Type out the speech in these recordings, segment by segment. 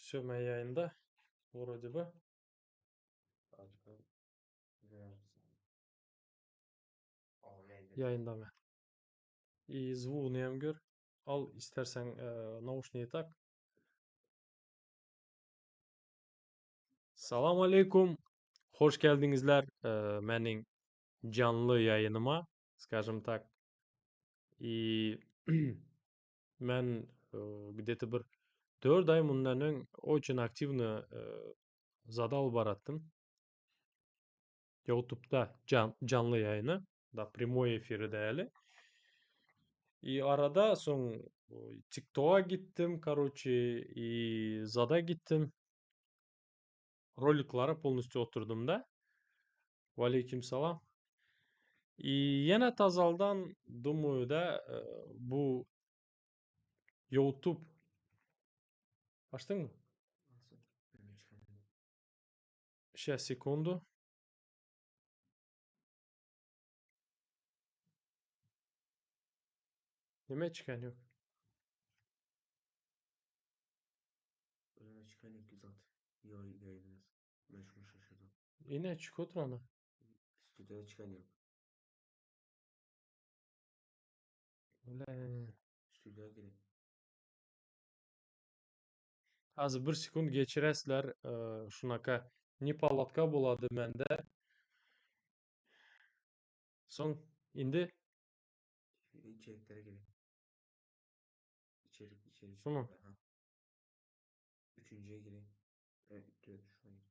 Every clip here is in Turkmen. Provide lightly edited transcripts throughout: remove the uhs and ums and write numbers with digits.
Söme yayında. Vроде бы. Yayında mı? İyi звуğunu hem gör. Al istersen naушниği tak. Salam aleykum. Hoş geldinizler menin canlı yayınıma. Скажем так. И мен где-то bir 4 ay bundan ön очень активно zadal barattım. YouTube'da canlı yayını da prямой эфирі değerli. И arada son TikTok'a gittim, короче, и Zada gittim. Roliklere полностью oturdum da. Aleyküm salam. И yine Tazal'dan думаю da bu YouTube. Açtın mı? Сейчас, секунду. Neme çıkan yok. Çıkan yok ki zaten. Yayınımız. Ben şunu şaşırdım. Yine çık otur ona. Stüdyoda çıkan yok. Öyle. Stüdyoya girin. Az bir sekund geçiresler. Şunaka Nipalatka buladı mende. Son indi. İçeriklere girin. İçerik. Şu mu? Aha. Üçüncüye girin. Evet, şuna girin.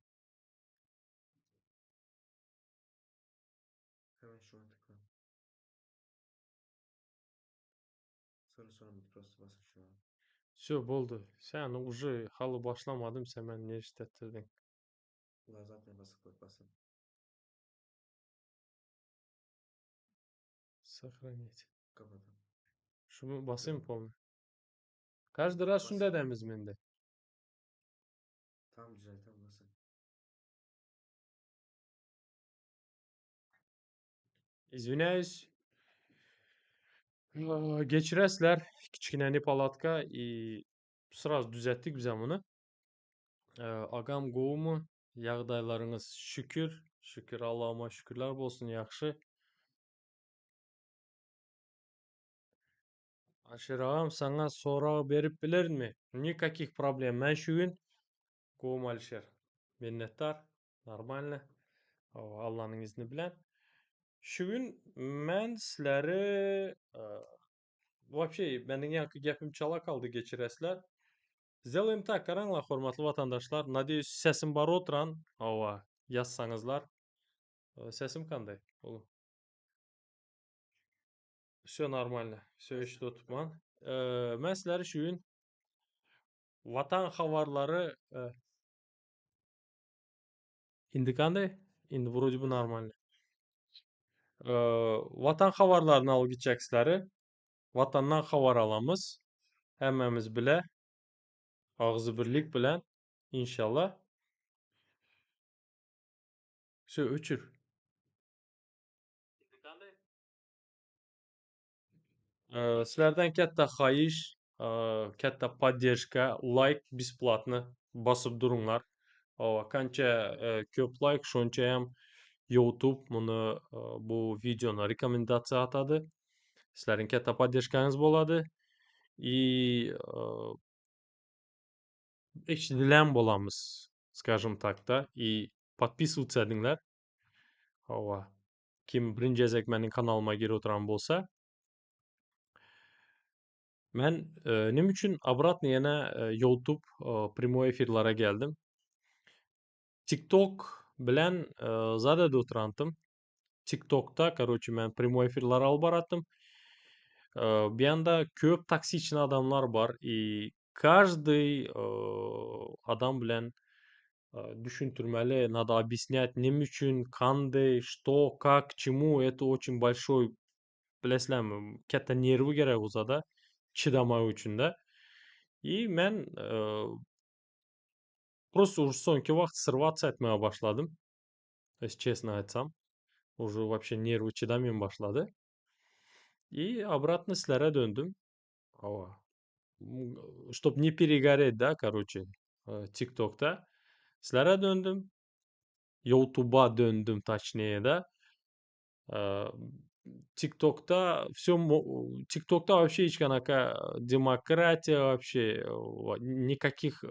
Hemen şuna tıkla. Sonra Mitros'u basın şu an. Все, oldu. Sen уже halı başlamadım. Sen beni ne işlettirdin? Ulan zaten basın. Сохранить. Kapatın. Şunu basayım Tamam. polna. Каждый раз şunu Basın. dedemiz mende. Tamam güzel tamam basın. Извиняюсь. Geçiresler. Kiçkineni palatka. Sırası düzelttik biz bunu. Agam qovumu. Yağdaylarınız şükür. Şükür Allah'ıma şükürler olsun yaxşı. Aşır ağam sana sorağı berip bilir mi? Никаких проблем. Ben şu gün qovum Alişer. Minnettar. Нормально. Allah'ın izni bilen. Şu gün mən sizləri вообще benim yakı gepim çala kaldı geçiresler. Сделаем так, qaranglar, hörmətli vatandaşlar. Надеюсь, sesim bar oturan. Ava, yazsanızlar. Sesim qanday? Oğlum. Все нормально. Все işte tutman. Mən sizləri şu gün vatan xabarları indi qanday? İndi vроде бы нормально. Vatan xabarlarını alıp gideceksizləri. Vatandan xabar alamız. Həmməmiz bilə. Ağzı birlik bilen inşallah. Все, öçür. Sizlerden katta xahiş, katta поддержка, like бесплатно basıp durunlar. Kança köp like, şonçayam YouTube bunu bu videona rekomendasiya atadı. Sizlerin katta поддержкаңыз boladı. И eşidilen bolamız, скажем так da. И подписываться edinler. Kim birinci ezek menin kanalıma geri oturan bolsa. Mən nim üçün обратно yana YouTube prямой efirlara geldim. TikTok bilen zada da oturantım. TikTok'ta, короче, mən prямой efirlar alıp barattım. Bir anda köp taksi için adamlar var. Каждый adam bilen düşüntürmeli, надо объяснять, nim üçün, kanday, что, как, чему. Это очень большой, bilesizlermi, katta nervi gerek uzada. Çıdamak üçün de. И mən просто уже sonki vaxt sırvat etmeye başladım. Если честно aytsam. Уже вообще nervi çıdamıyorum başladı. И обратно sizlere döndüm. Ava. Чтоб не перегореть, да, короче. TikTok'ta. Sizlere döndüm. YouTube'a döndüm точнее de. Э, TikTok'ta вообще ичканака демократия вообще никаких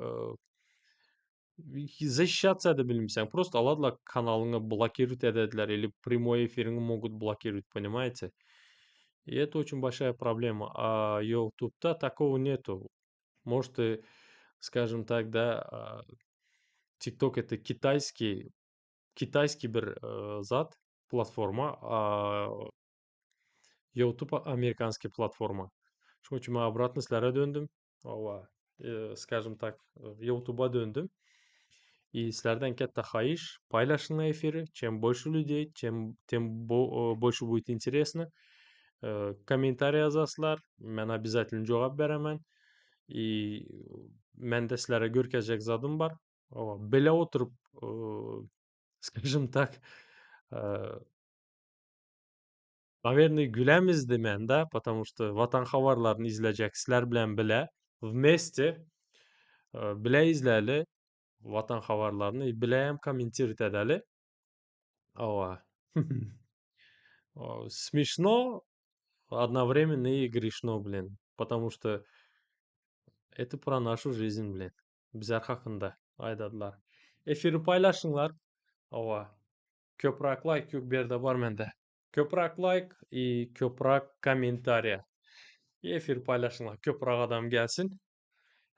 защищаться да билмейсең. Просто аладылар каналыңы блокировать эдедилер или прямой эфиріңі могут блокировать, понимаете? И это очень большая проблема. А YouTube'та такого нету. Может, скажем так, да, TikTok это китайский bir zat, платформа, а YouTube американский платформа. Shuning uchun men обратно sizlarga döndüm. Ova, скажем так, YouTube'a döndüm. И sizlardan katta xohish, paylaşinglar efiri. Чем больше людей, тем больше будет интересно. Kommentariy yozasizlar. Men обязательно javob beraman. И menda sizlarga ko'rkazajak zadim bor. Bila o'tirib, скажем так, наверное, gülemizdi menda, потому что Vatan xabarlarini izleyecek sizlar bilan bila вместе bila izlali Vatan xabarlarini bila ham kommentirovat edali. Ова. Смешно, одновременно и грешно, блин. Потому что это про нашу жизнь, блин. Bizlar haqında aytadilar. Efiri paylaşыңlar. Ova. Ko'proq like yo'q bu yerda bor menda. Ko'proq like и ko'proq kommentariy. Efir paylaşыңlar. Ko'proq odam gelsin.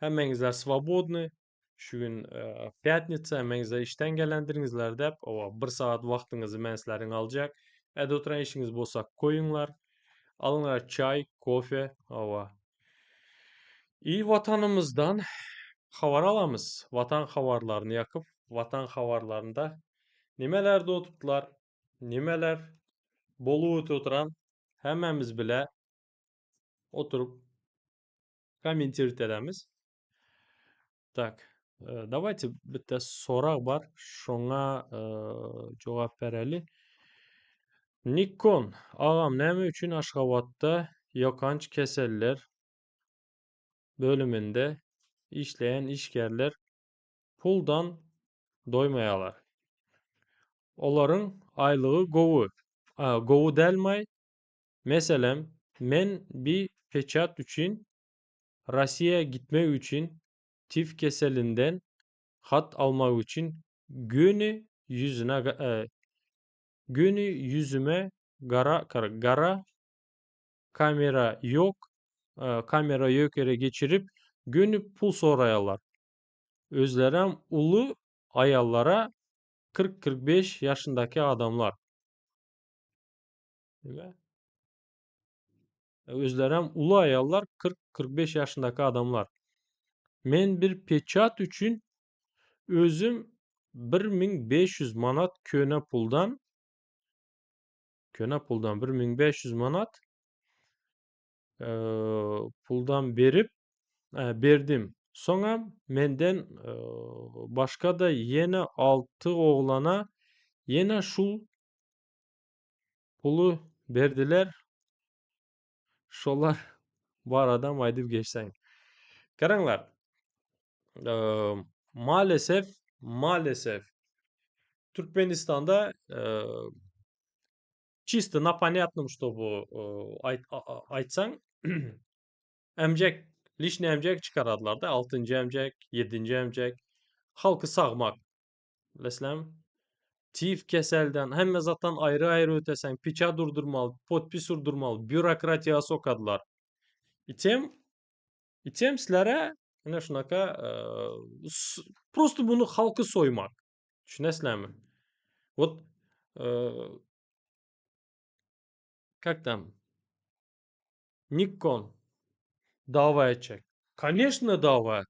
Hammangizlar свободны. Shu kun пятница, hammangizlar ishdan kelgandiringizlar deb, 1 soat vaqtingizni men sizlarning olajak. Eğer o'tirgan ishingiz bo'lsa, qo'yinglar. Alinglar çay, kofe, И vatanımızdan xabar alamiz. Vatan xabarlarini yakıp, vatan xabarlarında nimeler o'tibdilar, nimeler bo'lib o'tiran hammamiz bile oturup kommentirovat edamiz. Так, давайте bitta so'roq bor, shunga javob beraylik. Nikon, ağam nima uchun Ashxobodda yo'qonch kasallar bölümünde işleyen işgərlər puldan doymayalar. Onların aylığı qovu delmay. Mesela men bir peçat için Rusya'ya gitmek için tif keselinden hat almak için günü yüzüme gara kamera yok yere geçirip günü pul sorayalar. Özlerem ulu ayallara 40-45 yaşındaki adamlar. Özlerem ulu ayallar 40-45 yaşındaki adamlar. Men bir peçat için özüm 1500 manat köne puldan 1500 manat puldan berdim. Sonra menden başka da yine 6 oğlana yine şu pulu verdiler. Şolar bu aradan aydıp geçsen. Karanglar, maalesef Türkmenistan'da чисто на понятном, чтобы айтсаң, lişni emcek çıkarardılar da 6. emcek, 7. emcek. Halkı sağmak. Bilesem, tif keselden hem zaten ayrı ötesen, piça durdurmalı, podpis durdurmalı, bürokratiya sokadılar. İtem sizlere ne şunaka просто bunu halkı soymak. Düşünesizler mi? Вот как там? Nikon dava edecek. Конечно dava et.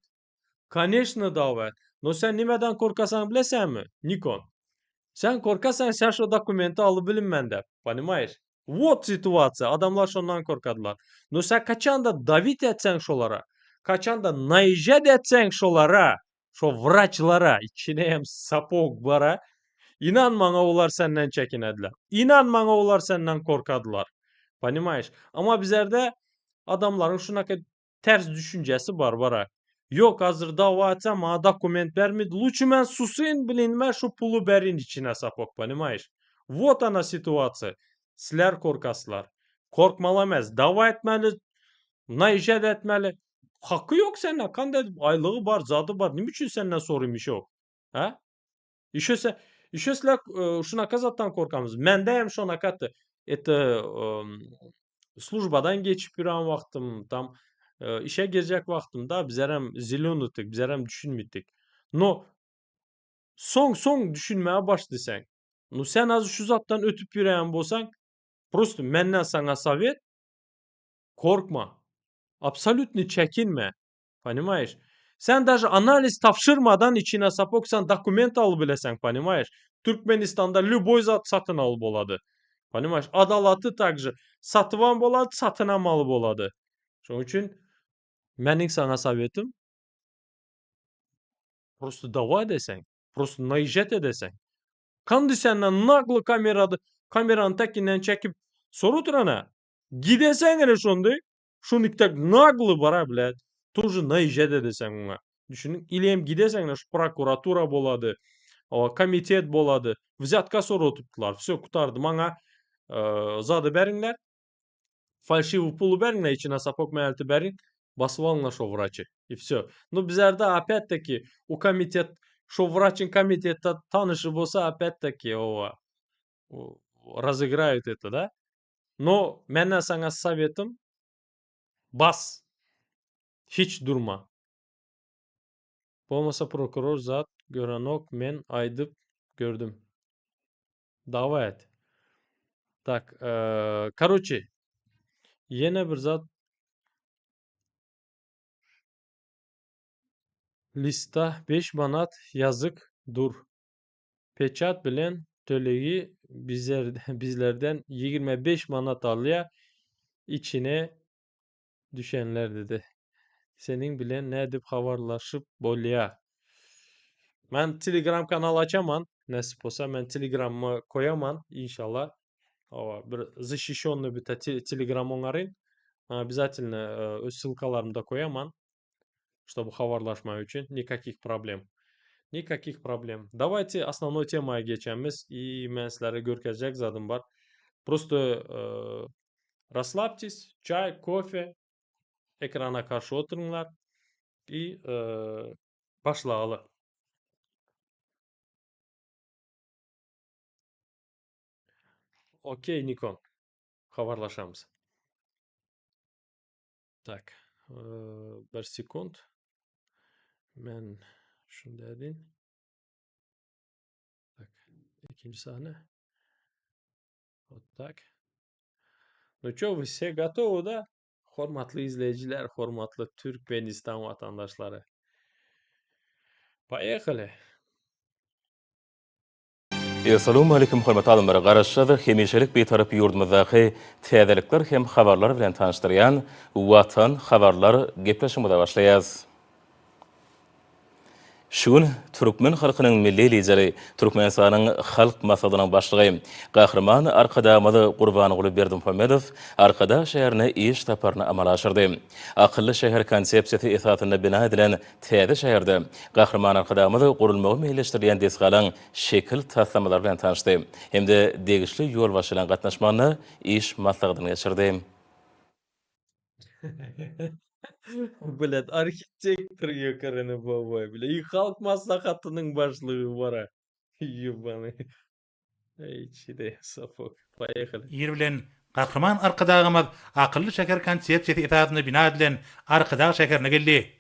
Конечно dava et. No sen nimeden korkasan bilesen mi? Nikon. Sen korkasan sen şu dokumenti alıbilin mende. Понимаешь? Вот ситуация. Adamlar şundan korkadılar. No sen kaçan da davit etsen şolara. Kaçan da naijat etsen şolara. Şu vraçlara. İçine hem sapoklara. İnan bana olar senden çekinediler. İnan bana olar senden korkadılar. Понимаешь? Ama bizlerde adamların şuna ters düşüncesi var. Yok hazır dava açsam bana dokument vermedi. Лучше ben susayım bilin ben şu pulu berin içine sapok, понимаешь? Вот она situatsiya. Sizler korkasılar. Korkmalamaz. Dava etmeli. Buna icad etmeli. Hakkı yok senin. Kanka aylığı var, zadı var. Ne için senden sorayım işi yok? Ha? İşe işe şuna kazattan korkamız. Men de hem şuna katı. Это службадан geçip bir an vaktim tam işe girecek vaktimde bizlerem zili unuttuk, bizlerem düşünmedik. No son düşünmeye başlasan. No sen az şu zattan ötüp yüreğen bolsan, просто menden sana savet, korkma. Absolutni çekinme. Понимаешь? Sen даже analiz tavşırmadan içine sapoksan dokument alıp bilesen, понимаешь? Türkmenistan'da любой zat satın alıp oladı. Понимаешь? Adalatı также satıvan boladı, satınan alıp oladı. Şunun için mening sana savetim просто давай desen. Просто наезжать edesen. Kandı senden naglı kameranın tekinden çekip soru turana. Gidesen gene şundu. Şunu tek naglı bara bile. Тоже наезжать edesen ona. Düşünün ilem gidesen gene şu prokuratura boladı. O komitet boladı. Взятка soru tuttular. Все kurtardı. Bana zadı berinler. Фальшивый pulu berinler içine sapok meyalti berin. Basıp alınlar şu vrачы. И все. Ну bizlerde опять-таки o komitet şu vrачın komitette tanışı bolsa опять-таки разыграют это, да? Но menden sana savetim bas. Hiç durma. Bolmasa prokuror zat gören ok men aydıp gördüm. Dava et. Так, короче, yine bir zat lista 5 manat yazık dur. Peçat bilen töleği bizlerden 25 manat alıyor. İçine düşenler dedi. Senin bilen ne edip havarlaşıp bolya. Ben Telegram kanal açamam. Nasip olsa ben Telegram'ı koyamam inşallah. Ama bir защищенный bir Telegram onların. Обязательно öz ссылкаларымda koyamam. Чтобы havarlaşma için. Никаких проблем. Никаких проблем. Давайте основной темaya geçemiz. И ben sizlere görkezecek zadım var. Просто расслабьтесь. Çay, kofe. Ekrana karşı oturunlar. И başlayalım. Okey Nikon. Havarlaşamız. Так. Bir sekund. Ben şunu dedim. Так. İkinci sahne. Вот так. Ну что, вы все готовы, да? Hormatlı izleyiciler, hormatlı Türkmenistan vatandaşları. Поехали. Assalamu alaykum hormatly adamlar. Garaşsyz hemişelik betarap ýurdumyzdaky täzelikler hem habarlar bilen tanıştyrýan Watan habarlar gepleşmede başlaýas. Şun Türkmen halkynyň milli lideri, Türkmenistanyň halk masadynyň başlygy, gahrman arkadamady Gurbanyguly Berdimuhammedow arkada şäherine iş taparyny amala aşyrdy. Akylly şäher konsepsiýasy esasyna bina edilen täze şäherde gahrman arkadamady gurulmagy meýilleşdirilýän desgalaň şekil taslamalar bilen tanışdy. Hemde degişli ýol başlayan gatnaşmany iş maslagyny geçirdi. Блядь, архитектор ёкарany бабай, бля. И халк maslahatynyň başlygy bara. Ёбаный. Ey çide safok. Поехали. Ýer bilen gahrman arkadagymyz akylly şeker konsepsiýasy esasyna bina edilen arkadag şekerine geldi.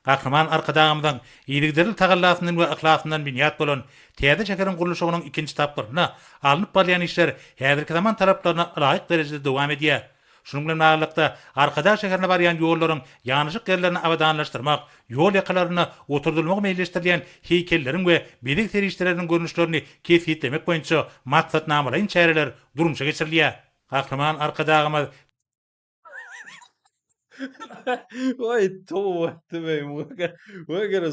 Gahrman arkadagymyzyň iýlikderli tagallasyndan we ihlasyndan binýat bolan täze şekerin gurulşygynyň ikinji tapgyryna alınıp barýan işler häzirki zaman talaplaryna laýyk derejede dowam edýär. Şunun bilen baglanykda arkada şeherine barýan ýollaryň ýanyşyk ýerlerini abadanlaşdyrmak, ýol ýakalaryna oturdylmagy meýilleşdirilýän heýkelleriň we bilik serişleriniň görnüşlerini kesitlemek boýunça maksatnamalaryň çäreler durmuşa geçirilýär. Gahrman arkadagymyz Ой, товатты бey. Буга gara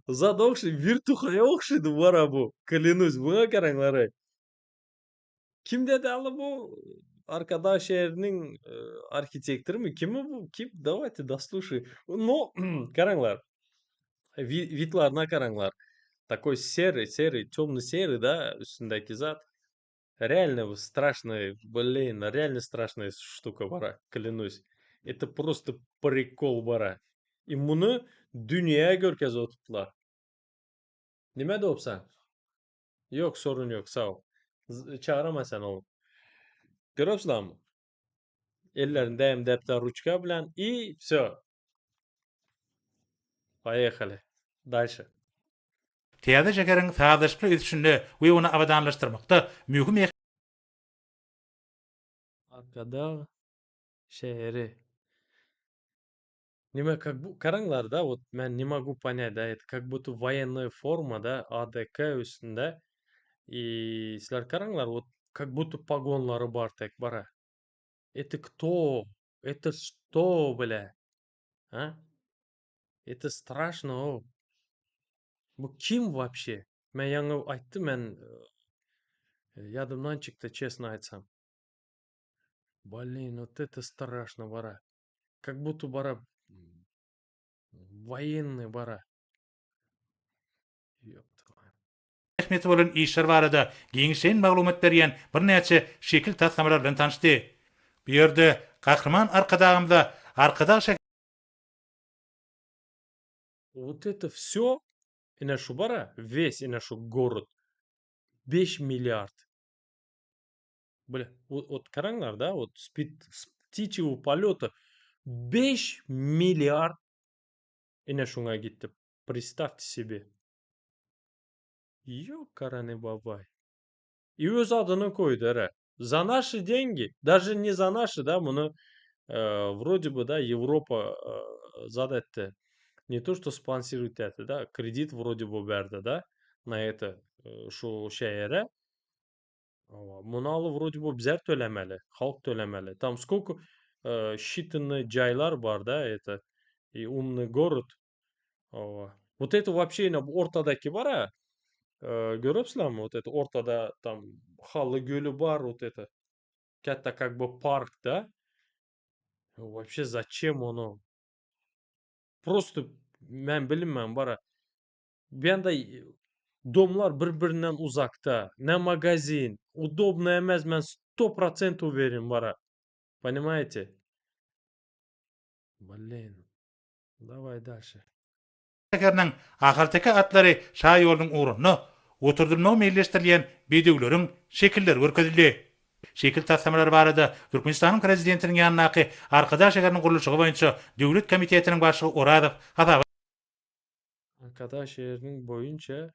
zat okşy, virtuhaya okşydy bara bu. Klянусь, buga garaňlar. Kim dedi ala bu? Arkadaş şehrinin arhitektörü mü? Kim bu? Kim? Давайте дослушай. No, garaňlar. Vitlarına karanglar. Такой серый, темный серый, да, üstündeki zat. Реально страшная, блин, реально страшная штука, бара, клянусь. Это просто прикол, бара. И мұны dünyaya görkezip otuptular. Nime de opsan? Yok, sorun yok, sağ ol. Çağırama sen oğlum. Görüyorsunuz mı? Ellerinde hem defter ручка bilen. И все. Поехали. Дальше. Täze şekeriň sazyşly üsünde we onu abadanlaşdyrmakda mühim Arkada şehri. Нема как караңlar да, вот мен не могу понять, да, это как будто военная форма, да, АДК üstünde. И силер караңlar, вот как будто погонлары бар тек бара. Это кто? Это что, бля? А? Это страшно, о. Bu kim вообще? Мен яңа айтты, мен ядымдан чыкты, честно айтсам. Блин, вот это страшно, бара. Как будто бара военный бара. Ёп твою. ähmeti bolan işler barada giňişen maglumat berýän bir näçe şekil tasamalar bilen tanışdy. Bu ýerde gahrman arkadagymda arkadaş Вот это все и нашу бара, весь и нашу город. 5 миллиард. Бля, вот караңlar, да, вот с птичьего полета 5 миллиард и нашуңа гитти. Представьте себе. Ёкараны бабай. И өз адını koydu эре. За наши деньги, даже не за наши, да, мұны вроде бы, да, Европа задатты. Не то, что спонсирует это, да, кредит вроде бы берді, да, на это, шу şehre. Мұны алып вроде бы bizler төлемeli, halk төлемeli. Там сколько считанные жайлар бар, да, это, и умный город. Вот это вообще ортадaki бар, görüyorsunuz mu? Вот это ортада там Halı Gölü бар, вот это. Katta как бы парк, да? Вообще зачем оно? Просто мен bilmem bara. Bir anda domlar birbirinden uzakta. Ne magazin. Удобно emez, ben 100% uverim bara. Понимаете? Блин. Давай дальше. şekeriniň ahaltaki atlary şa ýolunyň uğruny oturdurma meýilleşdirilýän bidiwleriň şekilleri görkezildi. Şekil tasamalar barada Türkmenistanyň prezidentiniň ýanynaky arkadaş şekeriniň gurulşygy boýunça döwlet komitetiniň başlygy Oradow hataba Arkadaş şehrinin boyunca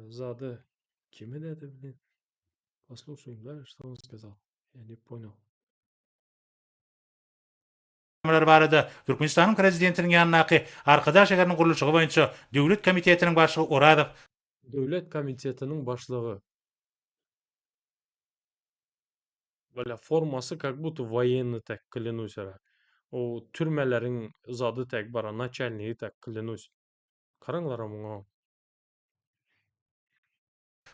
зады. Kimi dedi блин? Послушаем, да, что он сказал? Я не понял. barada Türkmenistanyň prezidentiniň ýanynaky arkadaş şekeriniň gurulşygy boýunça döwlet komitetiniň başlygy Oradow Devlet komitetinin başlığı. Böyle forması как будто военный так, клянусь. O türmelerin zadı tek bara, начальниги так, клянусь. Karanglar muňa.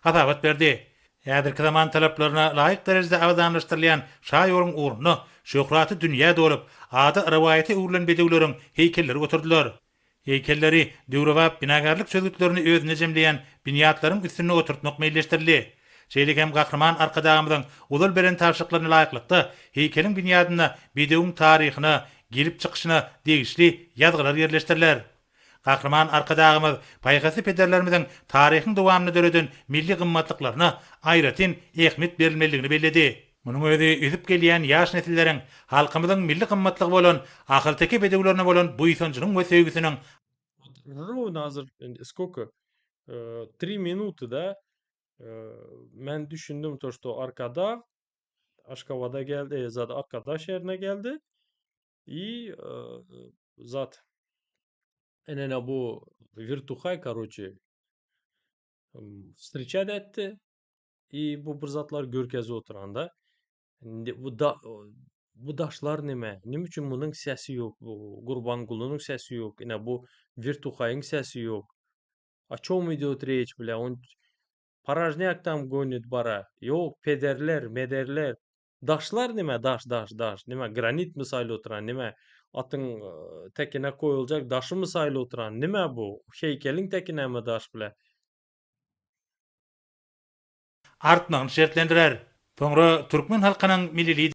hatabat berdi. Ýa-da zaman talaplaryna laýyk derejede awdanlaşdyrylýan şa ýoluň uğruny şöhraty dünýä dolup, ady riwayaty urulan bedewleriň heýkelleri götürdiler. Heýkelleri döwrewap binagarlyk sözgütlerini özüne jemleýän binýatlaryň üstüne oturtmak meýilleşdirildi. Şeýlegem gahrman arkadagymyň ulal beren taşyklaryna laýyklykda heýkeliň binýadyna bedewiň taryhyna, gelip çykyşyna degişli ýazgylar ýerleşdiriler. Gahrman arkadagymyz paýgasy pederlerimiziň taryhyny dowamly döreden milli gymmatlyklaryna aýratyn ähmet berilmeligini belledi. Munyň özi üzüp gelýän ýaş nesilleriň halkymyzyň milli gymmatlygy bolan ahylteki bedewlerine bolan bu ýysanjynyň we sevgisiniň Ровно hazır сколько? 3 минуты, да? Ben düşündüm to, что arkada Aşkabad'a geldi, zaten arkada şehrine geldi. И zat enene bu Virtuhay, короче, встречать etti. И bu bir zatlar görkezi oturanda. Bu daşlar nime? Nim üçün bunun sesi yok? Bu Gurbanguly'nun sesi yok. Yine bu Virtuhay'ın sesi yok. О чем идет речь, бля? Он порожняк там гонит бара. Yok pederler, mederler. Daşlar nime? Daş. Nime? Granit misali oturan nime? atın tekine koyulacak daşı mı sayılı oturan? Nime bu? Heykelin tekine mi daş bile? artmagyny şertlendirer. Soňra türkmen halkynyň milli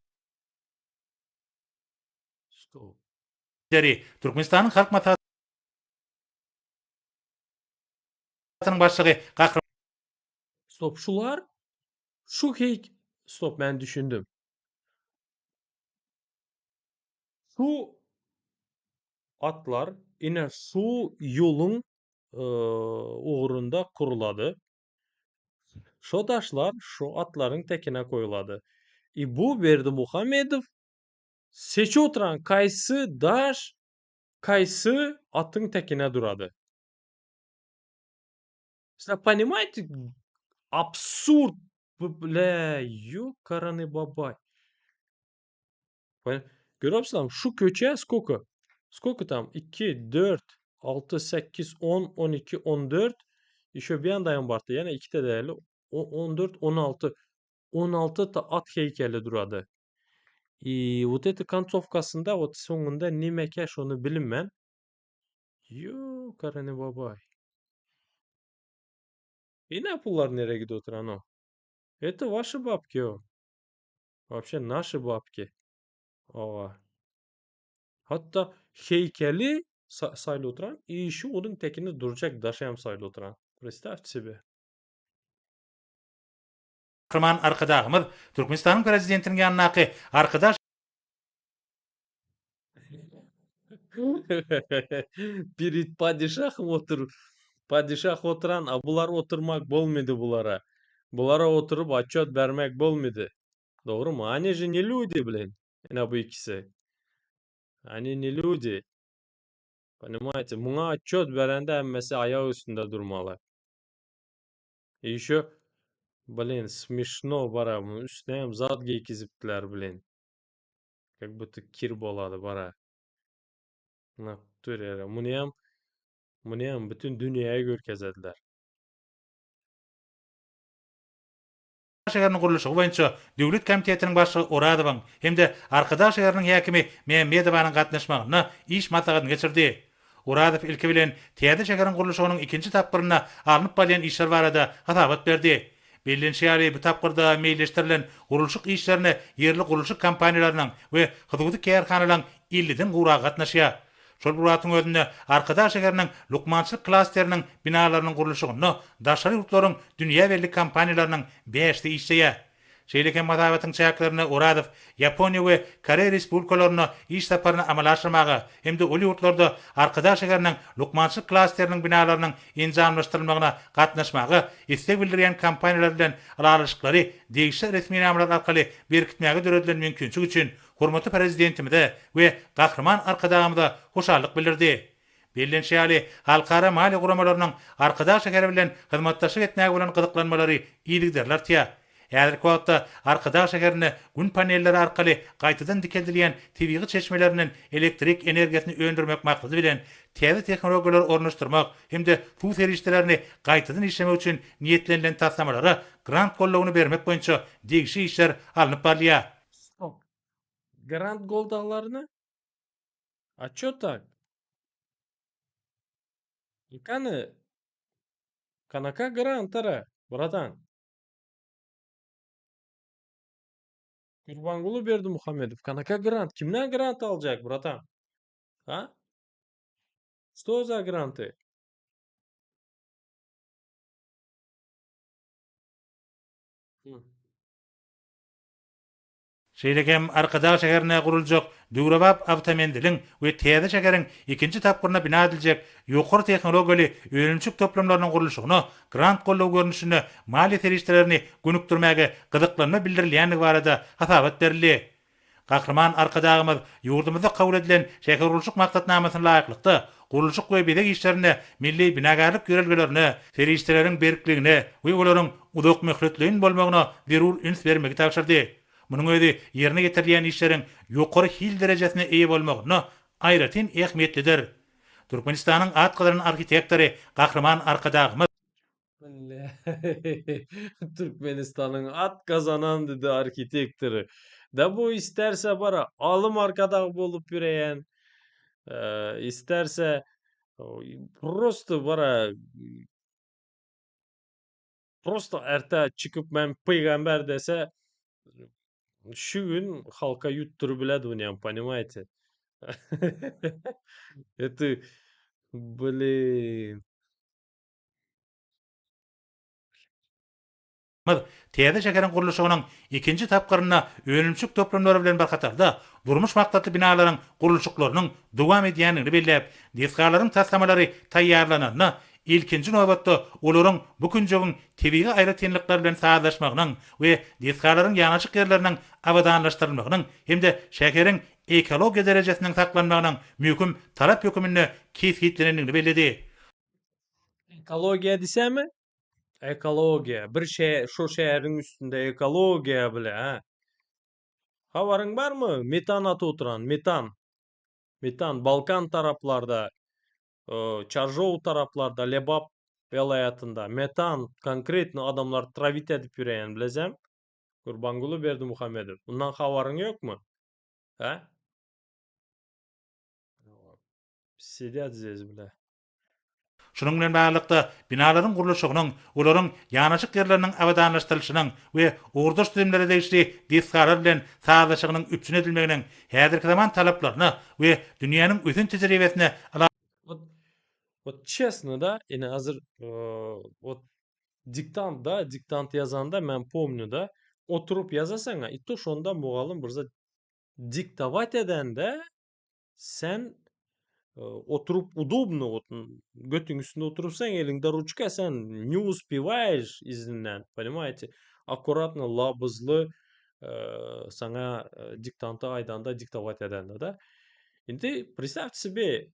Stop. lideri, Türkmenistanyň halk matematynyň başlygy Stop. Şular şu stop, ben düşündüm. Şu atlar ine şu yolun uğrunda kuruladı. Şo daşlar şu atların tekine koyuladı. Bu Berdi Muhammedov seçi oturan kaysı daş, kaysı atın tekine duradı. Siz понимаете, абсурд, бля, ёкарный бабай. Görüyor musun? Şu köçe сколько? Сколько там? 2, 4, 6, 8, 10, 12, 14. Еще bir yandayan bartı. Yani 2 de değerli. 14, 16. 16 da at heykeli duradı. Вот эта концовкасында, вот soňunda nimekeş onu bilinmän. Ёкарный бабай. Ne pullar nereye gidiyor oturan o? Это ваши бабки о. Вообще наши бабки. Ова. Hatta heykeli sayılı oturan, şu onun tekini duracak daşayam sayılı oturan. Представьте себе. Kahraman arkadağımız Türkmenistan'ın prezidentinin yanındaki arkadaş Bir padişahım padişah oturan, bular oturmak bolmadı bulara. Bulara oturup отчет vermek bolmadı. Doğru mu? Они же не люди, блин. Bu ikisi. Они не люди. Понимаете? Buna отчет verende emmesi ayağı üstünde durmalı. Еще, блин, смешно bara. Bunun üstüne hem zat giykiziptiler, блин. Как будто kir boladı bara. Натуре. Bunu hem bütün dünyaya görkezediler. şehrinin kuruluşu boýunça Döwlet Komitetiniň başlygy Oradowyň hemde arkadaş şehriniň häkimi Mehmedowanyň gatnaşmagyna iş maslahatyny geçirdi. Oradow ilki bilen Täze şehriniň kuruluşynyň ikinji tapgyryna alınıp bolýan işler barada hatabat berdi. Bellenşýäri bu tapgyrda meýleşdirilen gurulşyk işlerini yerli gurulşyk kompaniýalarynyň we hyzgdy kärhanalaryň 50den gura gatnaşýar. Şol buratyň özünde arkadaş şehriniň Lukmançylyk klasteriniň binalarynyň gurulşygyny daşary ýurtlaryň dünýä belli kompaniýalarynyň 5-de işleýär. Şeýlekem madawatyň çäklerini Oradow Ýaponiýa we Koreýa respublikalaryna iş saparyny amala aşyrmagy hemde ol ýurtlarda arkadaş şehriniň Lukmançylyk klasteriniň binalarynyň enjamlaşdyrylmagyna gatnaşmagy istek bildirýän kompaniýalar bilen alaşyklary degişli resmi nämeler arkaly berkitmäge döredilen mümkinçlik üçin hormatly prezidentimide we Gahryman arkadağymyda hoşallyk bildirdi. Bellenşýäli halkara mali guramalarynyň arkadaş şeheri bilen hyzmatdaşlyk etmäge bolan gyzyklanmalary iýilikderler tiýär. Häzirki wagtda arkadaş şeherine gün panelleri arkaly gaýtadan dikildirilen tebigy çeşmeleriniň elektrik energiýasyny öndürmek maksady bilen täze tehnologiýalar ornaşdyrmak hemde suw serişdelerini gaýtadan işlemek üçin niýetlenilen taslamalara grant gollawyny bermek boýunça degişli işler alınıp barýar. Stop. Grant goldağlarını отчет так. Kanaka grantara, bratан. Gurbangulu Berdi Muhammedov. Kanaka grant? Kimden grant alacak, bratан? Ha? Что за гранты? Şeýlekem arkadaş şeherine guruljak Döwrebap awtomendiliň we Täze şeheriň ikinji tapgyryna bina ediljek ýokary tehnologiýaly öňümçük toplamlarynyň gurulşygyna grant gollaw görnüşini mali serişdelerini gönükdirmäge gyzyklanma bildirilýänligi barada hatabat berildi. Gahryman arkadağymyz ýurdumyzda kabul edilen şäher gurulşyk maksatnamasyna laýyklykda gurulşyk we bedek işlerini milli binagarlyk görelgelerini, serişdeleriň berkligine we olaryň uzak möhletliğin bolmagyna zerur üns bermegi tapşyrdy. Munun özi yerine getirilýän işleriň ýokary hil derejesine eýe bolmagyna aýratyn ähmiýetlidir. Türkmenistanyň atgylaryň arxitektory Gahryman arkadağymyz Türkmenistan'ın at kazanan dedi arkitektori. Da bu isterse bara alım arkadağı bolup yüreyen. isterse просто bara просто erta çıkıp men peygamber dese şu gün halka yutturup biladi unyam, понимаете? Это, блин. Täze şekerin gurulşygynyň ikinji tapgyryna ölümçük toplamlary bilen barkatarda durmuş maktatly binalaryň gurulşyklarynyň dowam edýänini bellep, diskalaryň taslamalary taýýarlananyna, ilkinji nobatda olaryň bu günjügiň tebigi aýratynlyklar bilen sazlaşmagynyň we diskalaryň ýanaşyk ýerleriniň abadanlaşdyrylmagynyň hemde şekeriň ekologiýa derejesiniň saklanmagynyň mümkin talap ýökümine kesgitlenenini belledi. Ekologiya desemi? Ekologiya. Bir şey, şu şehrin üstünde ekologiya bile ha. Habarın var mı? Metan atı oturan, metan. Metan Balkan taraplarda, Çarjov taraplarda, Lebap velayatında metan konkretno adamlar travit edip yüreyen bilezem. Gurbangulu Berdi Muhammedov. Bundan habarın yok mu? Ha? Sediat zez bile. Şunun bilen baglanykda binalaryň gurulşygynyň, olaryň ýanaşyk ýerleriniň abadanlaşdyrylyşynyň we ugurdaş düzümlere degişli diskalar bilen sazlaşygynyň üpçün edilmeginiň häzirki zaman talaplaryna we dünýäniň özün tejribesine Вот, вот честно, да, yine hazır вот diktant yazanda men помню da oturup yazasaňa и то şonda mugalym birza diktovat edende sen oturup удобно вот götüň üstünde oturupsan elinde ручка sen не успеваешь izinden, понимаете? Аккуратно, labızlı sana diktantı aydanda diktovat edende da. Şimdi представьте себе,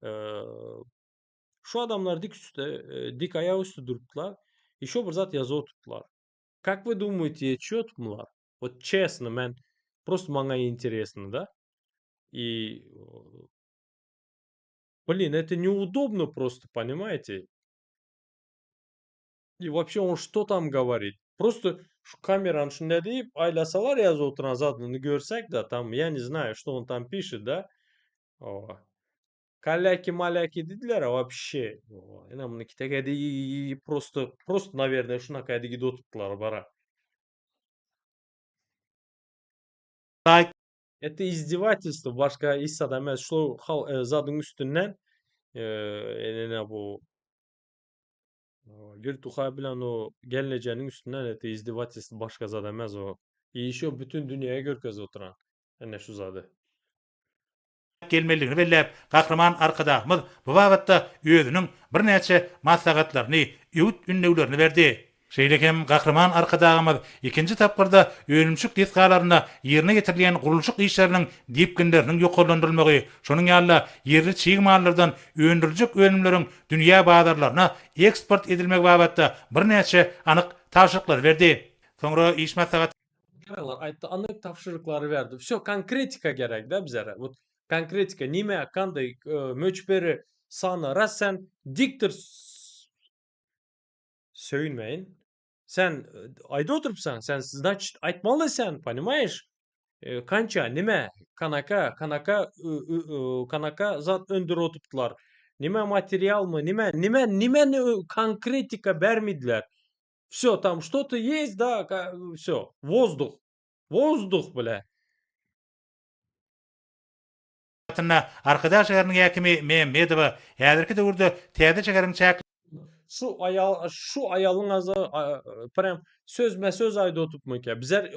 şu adamlar dik üstte, dik ayağı üstü durupdular. Еще bir zat yazı tuttular. Как вы думаете, чьё tutmular? Вот честно, мен просто мanga интересно, да? И, блин, это неудобно просто, понимаете? И вообще он что там говорит? Просто şu kameranın şunda deyip aylasalar yazı oturan zatını görsek de tam я не знаю, что он там пишет, да? О. Каляки-маляки dediler а вообще. Инамны китегеди просто, наверное, шунакай дегиде отуптулар бара. Это издевательство başka iş adam emez. Şu zadın üstünden enene bu Gürtuha bilen o gelineceğinin üstünden это издевательство başka zat emez o. И еще bütün dünyaya görkez oturan. Ene şu zadı. gelmeligini bellep, gahrman arkadaşymyz bu babatda özüniň bir näçe maslahatlaryny, ýüt ünlewlerini berdi. Şeýlekem gahrman arkadaşymyz ikinji tapgyrda ölümçük diskalaryna ýerine getirilýän gurulşyk işleriniň dipkinleriniň ýokallandyrylmagy, şonuň ýaly ýerli çiğmallardan öndüriljek ölümleriň dünýä bazarlaryna eksport edilmegi babatda bir näçe anyk taşyklar berdi. Soňra iş maslahat Aytdı, anlık tavşırıkları verdi. Все, конкретика gerek de bizlere. Вот конкретика, nime, kanday, möçberi, sana, ras sen diktir söylemeyin. Sen ayda oturupsan, sen значит aytmalı sen, понимаешь? Kança, nime, kanaka zat öndür otuptular. Nime material mı, nime конкретика bermediler. Все, там что-то есть, да, все, воздух, бля. Tına arkadaş şeheriniň häkimi Mehmedowa häzirki döwürde täze şeheriň çäk Şu ayalın azı prям sözme söz ayda otupmak ya. Bizler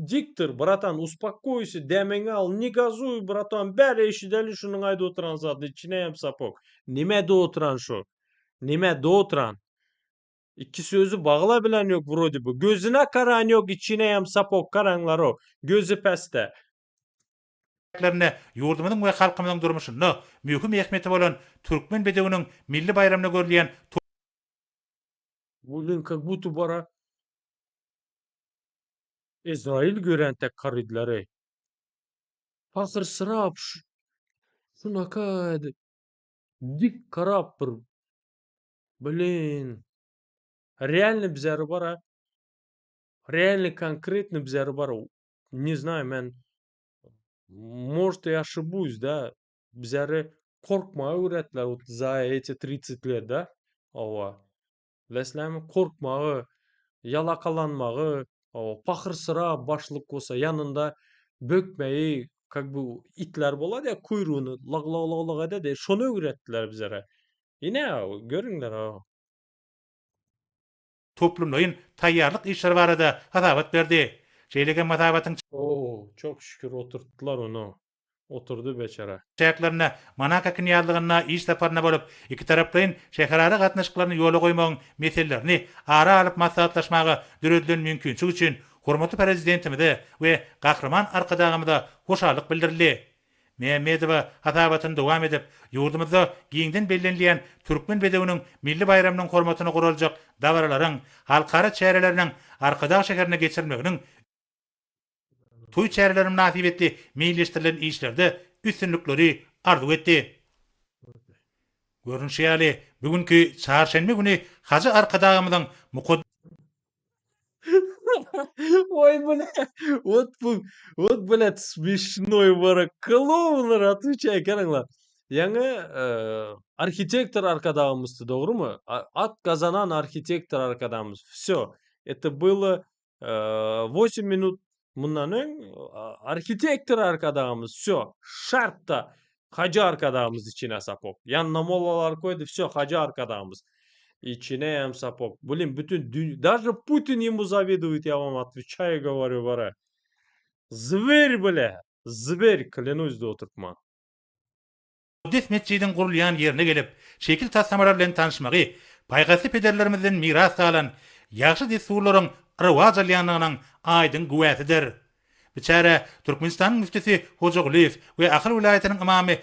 diktir, bratan, uspokойся, demeni al, не газуй, bratan, bäri eşideli şunun ayda oturan zadı, içine yem sapok. Nime de oturan şu? Nime de oturan? İki sözü bağla bilen yok vurodi bu. Gözüne karan yok, içine yem sapok karanlar o. Gözü peste. lerine ýurdumynyň we halkymynyň durmuşyny möhüm ähmiýeti bolan türkmen bedewiniň milli bayramyna görülýän Блин, как будто бара Израиль gören tek karıdlar ey. Fakir sırap şunaka dik karap bir. Блин. Реально bizleri bara. Реально конкретно bizleri bara. Не знаю, мен может я ошибусь, да. Bizleri korkmağı öğrettiler. За эти 30 lет, да? Ова. Bilesizlermi? Korkmağı, yalakalanmağı, pahırsıra başlık olsa yanında bökmeyi, как бы itler bolady ya kuyruğunu lag lag lag lag ededi. Şonu öğrettiler bizlere. Yine görüngler ha. toplumlaryň taýýarlyk işleri barada hasabat berdi. Şeýlege masabatyň Oo, çok şükür oturttular onu. Oturdu beçara. çäklerine, manaka kinýarlygyna, iş saparyna bolup, iki taraplaryň şäherara gatnaşyklaryny ýola goýmagyň meselelerini ara alyp maslahatlaşmagy düredilen mümkinçiligi üçin hormatly prezidentimize we gahrman arkadagymyza hoşallyk bildirildi. Mehmedova hasabatyn dowam edip, ýurdumyzda giňden bellenleýän türkmen bedewiniň milli bayramynyň hormatyna guraljak dawaralaryň halkara çäreleriniň arkadag şeherine geçirilmeginiň toý çäreleri münasibetli meýilleşdirilen işlerde üstünlükleri arzu etdi. Görünüşe ýaly bugünkü çarşembe güni Hacı arkadagymyzyň Ой, бля, вот, блядь, смешной бара. Клоунlar отвечай, караңlar. Яңа архитектор arkadağımızdı, doğru mu? At kazanan arхитектор arkadağımız. Все. Это было 8 minut bundan arхитектор arkadağımız. Все. Şart da hacı arkadağımız içine sapok. Yanına mollalar koydu. Все, hacı arkadağımız. İçine hem sapok. Блин, даже Путин ему завидует, я вам отвечаю, говорю, бара. Зверь, бля. Зверь, клянусь da oturtma. Kudüs mescidin gurulýan ýerine gelip, şekil taslamalar bilen tanışmagy, paýgasy pederlerimizden miras galan ýaşy desturlaryň rywaj aýdyn güwäsidir. Biçare Türkmenistanyň müftisi Hoca Guliýew we Ahal vilayatynyň imamy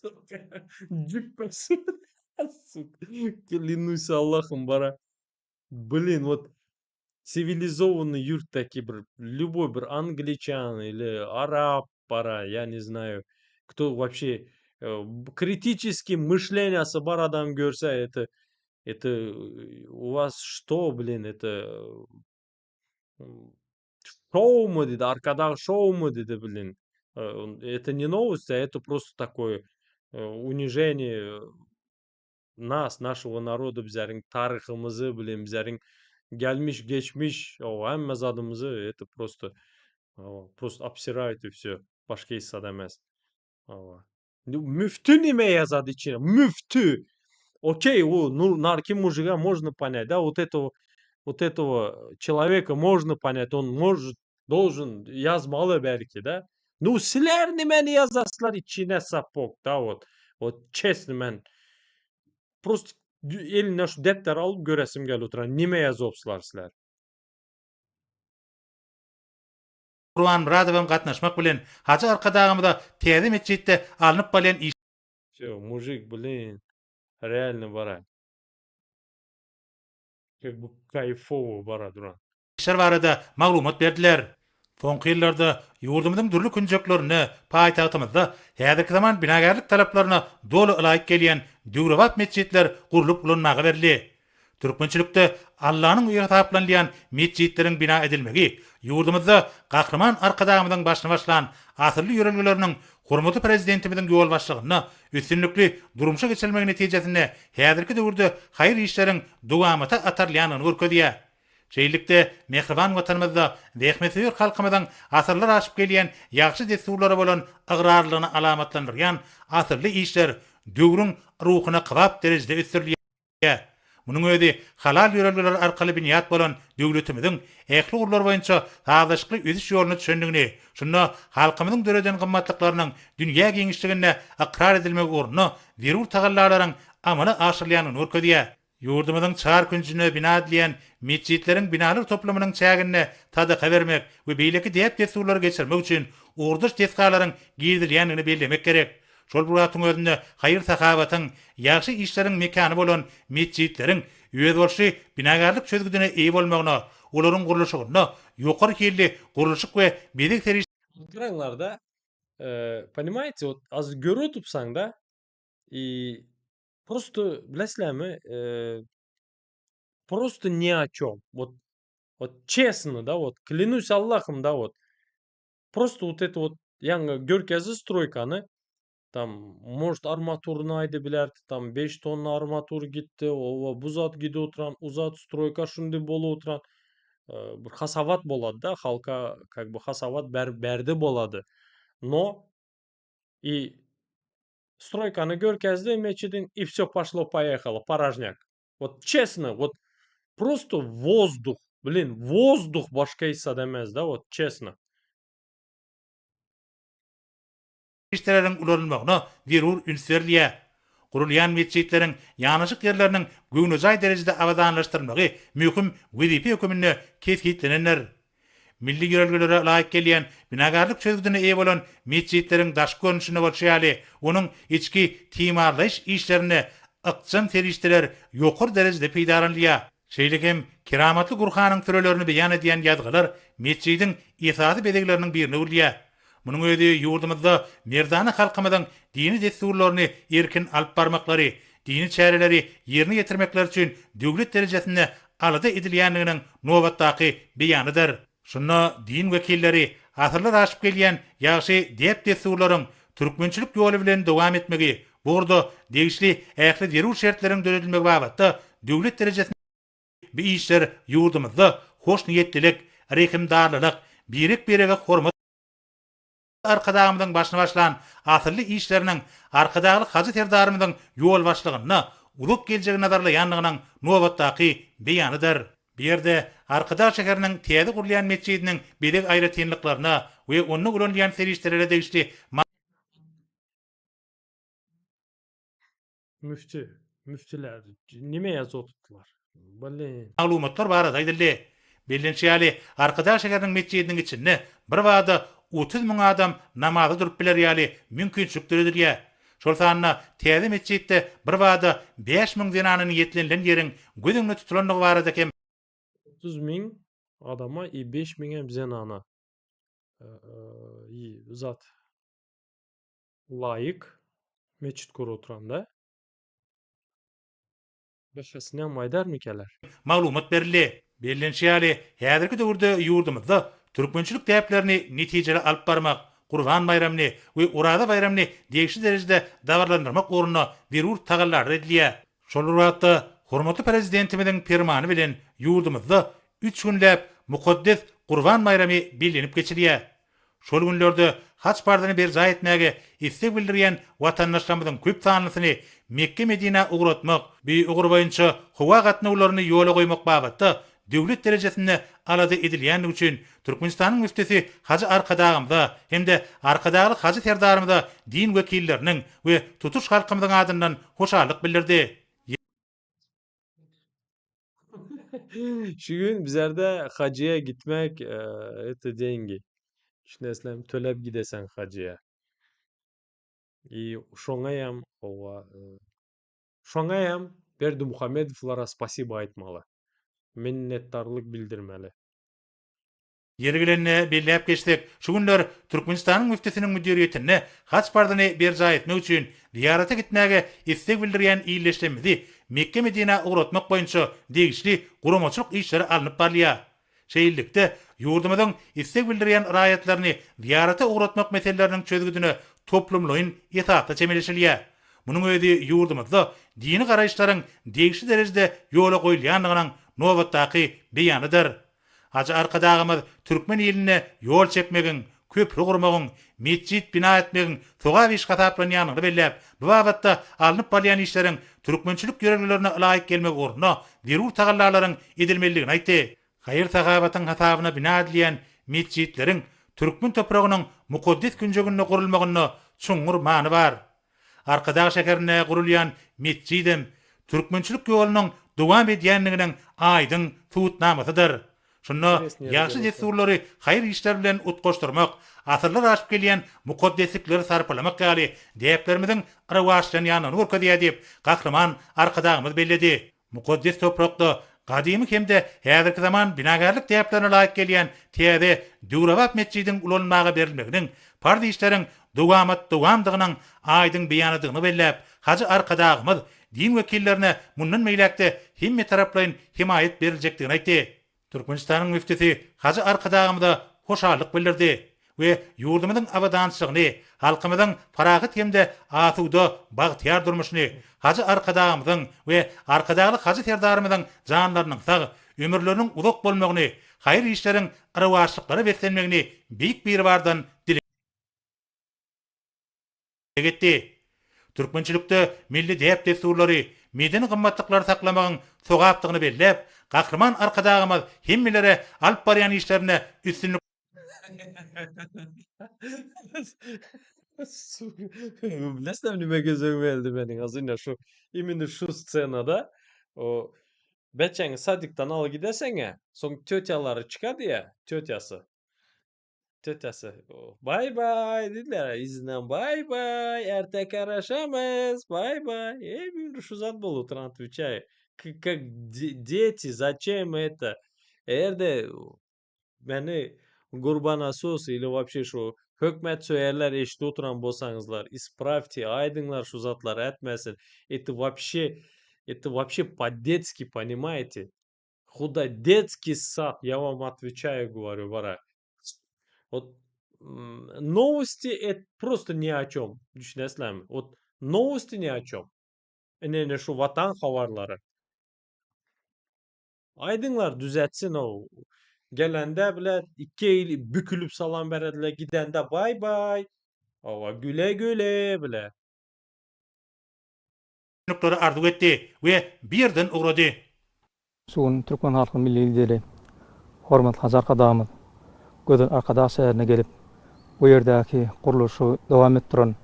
Сука. Джипас. Сука. Клянусь Аллахом, бара. Блин, вот цивилизованный юрт такие, любой англичан или араб, пора, я не знаю, кто вообще критически мышление бар адам görse, это у вас что, блин, это шоу mu dedi, arkadan шоу mu dedi, блин. Это не новость, а это просто такое унижение нас, нашего народа, bizlerin tarihimizi, блин, bizlerin gelmiş geçmiş o hem zadımızı, это просто обсирают и все. Başka his edemez. Müftü nime yazады içine? Müftü. Окей, нарки мужика можно понять, да, вот этого человека можно понять, он должен yazmalı belki, да. Ну, силер nimeni yazaslar içine sapok, da, вот честно men. Просто eline şu defter alıp göresim gel oturan. Nime yazopslar siler? Qurban Muradowam gatnaşmak bilen Hacı arkadagymyza täze mescidde alınıp bolan Все, мужик, блин, реально бара. Как бы кайфово бара duran. işler barada maglumat berdiler. Soňky ýyllarda ýurdumyzyň dürli künjeklerini, paýtagtymyzda häzirki zaman binagarlyk talaplaryna dolu ylaýyk gelýän Döwrewat mescidler gurulyp bulanmagy berildi. Türkmençilikde Allah'nyň uýa taplanýan mescidleriň bina edilmegi, ýurdumyzda gahrman arkadagymyzyň başyna başlan asyrly ýörelgeleriniň hormatly prezidentimiziň ýol başlygyna üstünlikli durumşa geçirilmegi netijesinde häzirki döwürde haýır işleriň dowamata atarlýanyny görkezýär. Şeýlikde mehriban watanymyzda wehmeseýär halkymyzyň asyrlar aşyp gelýän ýaxşy desturlara bolan agrarlygyny alamatlandyrýan asyrly işler döwrüň ruhyna kybap derejede üstürilýär. Munyň özi halal ýörelgeler arkaly binýat bolan döwletimiziň ähli urlar boýunça taýdaşykly öziş ýoluna düşendigini, şunda halkymyzyň döreden gymmatlyklarynyň dünýä giňişligine akrar edilmek ornuny zerur tagallalaryň amala aşyrylýanyny görkezýär. Ýurdumyzyň çar künjüne bina edilýän mescidleriň binalar toplamynyň çägine tada bermek we beýleki diýip desturlar geçirmek üçin urduş teskalaryň girdilýänini bellemek gerek. Şol buratyň özünde haýyr sahabatyň ýaxşy işleriň mekany bolan mescidleriň ýöwürşi binagarlyk çözgüdine eý bolmagyna, olaryň gurulşygyna, ýokary kelli gurulşyk we bedik seri Ekranlar da понимаете, вот az görüp tutsaň da и просто bilesizlermi, просто ни о чём. Вот честно, да, вот клянусь Аллахом, да, вот просто вот это вот яңы görkezi stroykany tam может armaturunu aydı bilerdi tam 5 tonna armatur gitti o bu zat gidi oturan uzat stroyka şunday bolu oturan bir hasavat boladı da halka как бы hasavat berdi boladı но и стройканы görkezdi meçidin и все пошло поехало порожняк вот честно вот просто воздух блин воздух başka hissa demez da вот честно işlerin ulanılmagyna zerur ünsverliýe. Gurulýan meçhitlerin ýanyşyk ýerleriniň göwnüzay derejede awadanlaşdyrylmagy möhüm wezipe hökümine kesgitlenenler. Milli ýörelgelere laýyk gelýän binagarlyk çözgüdüne eýe bolan meçhitlerin daş görnüşine bolşýaly, onuň içki timarlaş işlerini ykçam serişdiler ýokary derejede peýdaranlýa. Şeýlekem keramatly Gurhanyň türelerini beýan edýän ýazgylar meçhidin esasy bedegleriniň birini bolýar. Munun özi yurdumuzda merdany halkymyzyň dini desturlaryny erkin alyp barmaklary, dini çäreleri ýerine getirmekler üçin döwlet derejesinde alada edilýändiginiň nowatdaky beýanydyr. Şunda din wekilleri asyrlar aşyp gelýän ýaşy dep desturlaryň türkmençilik ýoly bilen dowam etmegi, burada degişli ähli zerur şertleriň döredilmegi babatda döwlet derejesinde bu işler yurdumuzda hoş niyetlilik, rehimdarlyk, birik berege hormat arkadağımdan başına başlan asırlı işlerinin arkadağılık hacı terdarımdan yol başlığına uluk gelecek nazarlı yanlığının nuobattaki beyanıdır. Bir yerde arkadaş şekerinin teyadi kurlayan meçhidinin bedek ayrıtınlıklarına ve onu ulanlayan serişlerine değişti. Müftüler nime yazı tuttular? Blin. Maglumatlar var adaydılı. Bilinçiyali arkadaş şekerinin meçhidinin içinde bir vada 30.000 adam namaza durup biler ýaly mümkinçilikdir ýa. Şol sanna täze meçhitde bir wada 5.000 dinanyny ýetlenlen ýeriň gözüňe tutulanlygy bar edekem. 30.000 adama 5.000 hem zenana. Zat laýyk meçhit kur oturanda. Başgasynä maýdar mikeler. Maglumat berildi. Bilinçiyali häzirki döwürde ýurdumyzda türkmençilik täplerini netijeli alyp barmak, Gurban bayramyny we Urada bayramyny degişli derejede dawarlandyrmak ugruna zerur tagallar edilýär. Şol uratda hormatly prezidentimiziň fermany bilen ýurdumyzda 3 günläp mukaddes Gurban bayramy bilinip geçilýär. Şol günlerde haç bardany berza etmäge istek bildirýän watandaşlarymyzyň köp sanlysyny Mekke Medina ugratmak, bu ugur boýunça howa gatnawlaryny ýola goýmak babatda döwlet derejesinde alada edilýän üçin Türkmenistanyň müftisi Hacı Arkadağymda hemde arkadagylyk hacı terdarymda din wekilleriniň we tutuş halkymyzyň adyndan hoşallyk bildirdi. Şu gün bizlerde hacıya gitmek ete dengi. Şuneslem tölep gidesen hacıya. Şoňayam owa şoňayam Berdi Muhammedowlara spasiba aýtmaly. Minnetdarlyk bildirmeli. Yergilenine belläp geçdik. Şu günler Türkmenistanyň müftisiniň müdiriýetine haç bardany berza etmek üçin ziýarata gitmäge istek bildirýän iýleşlemidi Mekke Medina ugratmak boýunça degişli guramaçylyk işleri alınıp barlýar. Şeýillikde ýurdumyzyň istek bildirýän raýatlaryny ziýarata ugratmak meseleleriniň çözgüdüne toplumlaryň etapda çemelişilýär. Munun özi ýurdumyzda dini garaýşlaryň degişli derejede ýola goýulýanlygynyň nowatdaky beýanydyr. Hacı Arkadağymyz Türkmen eline yol çekmegin, köprü gurmagyň, meçhit bina etmegin soga iş gataplanýanyny belläp, bu wagtda alınıp barýan işleriň türkmençilik ýöreglerine laýyk gelmek ugruna zerur tagallarlaryň edilmeligini aýtdy. Haýyr sagabatyň hasabyna bina edilýän meçhitleriň türkmen topragynyň mukaddes günjeginde gurulmagyna çuňur many bar. Arkadaş şekerine gurulýan meçhidim türkmençilik ýolunyň dowam edýänliginiň aýdyň tutnamasydyr. Şunda ýaşy desturlary haýyr işler bilen utgaşdyrmak, asyrlar aşyp gelýän mukaddeslikleri sarpalamak ýaly deplerimiziň rawaşlanýanyny görkezýär diýip Gahrman Arkadağymyz belledi. Mukaddes toprakda gadymy hemde häzirki zaman binagarlyk deplerine laýyk gelýän täze Döwrawat meçhidiň ulanmagy berilmeginiň pardy işleriň dowamdygynyň aýdyň beýanydygyny belläp Hacı Arkadağymyz din wekillerine mundan meýlekde hemme taraplaryň himayet beriljekdigini aýtdy. Türkmenistanyň müftisi Hacı Arkadağymda hoşallyk bildirdi ve yurdumyzyň abadançylygyny, halkymyzyň parahat hemde asuda bagtyar durmuşyny, hacı arkadağımyzyň we arkadagy hacı terdarymyzyň janlarynyň sag, ömürleriniň uzak bolmagyny, hayır işleriň arawaşlyklary beslenmegini büyük bir bardan dile getdi. Türkmençilikde milli dep desturlary, medeni gymmatlyklary saklamagyň sogapdygyny bellep, gahrman arkadağymyz hemmilere alyp barýan işlerine üstünlük Bilesem nime gözüme geldi meniň azyna şu imini şu scenada o beçeň sadykdan al gideseňe, soň tötýalary çykady ya, tötýasy "Bay bay" dediler izinden "Bay bay, erte karaşamız, bay bay". Bir şu zat bolup turan отвечаю. Как дети, зачем это? Eğerde beni Gurban Asos или вообще şu hökmet söyerler eşde oturan bolsaňyzlar, исправьте, aydyňlar şu zatlar etmesin. Это вообще по-детски, понимаете? Худо детский сад, я вам отвечаю, говорю, вара. Вот новости это просто ни о чем. Düşünesizlermi? Вот новости ни о чем. Enene şu vatan havarları. Aydyňlar düzeltsin o. Gelende bile 2 eli bükülüp salam berediler. Gidende bay bay. Ova güle güle bile. arzu etdi ve birden uğradı. Sugun Türkmen halkı milli lideri hormatly Hazar Kadamyz Gödel Arkadaş şäherine gelip bu ýerdäki guruluşy dowam etdiren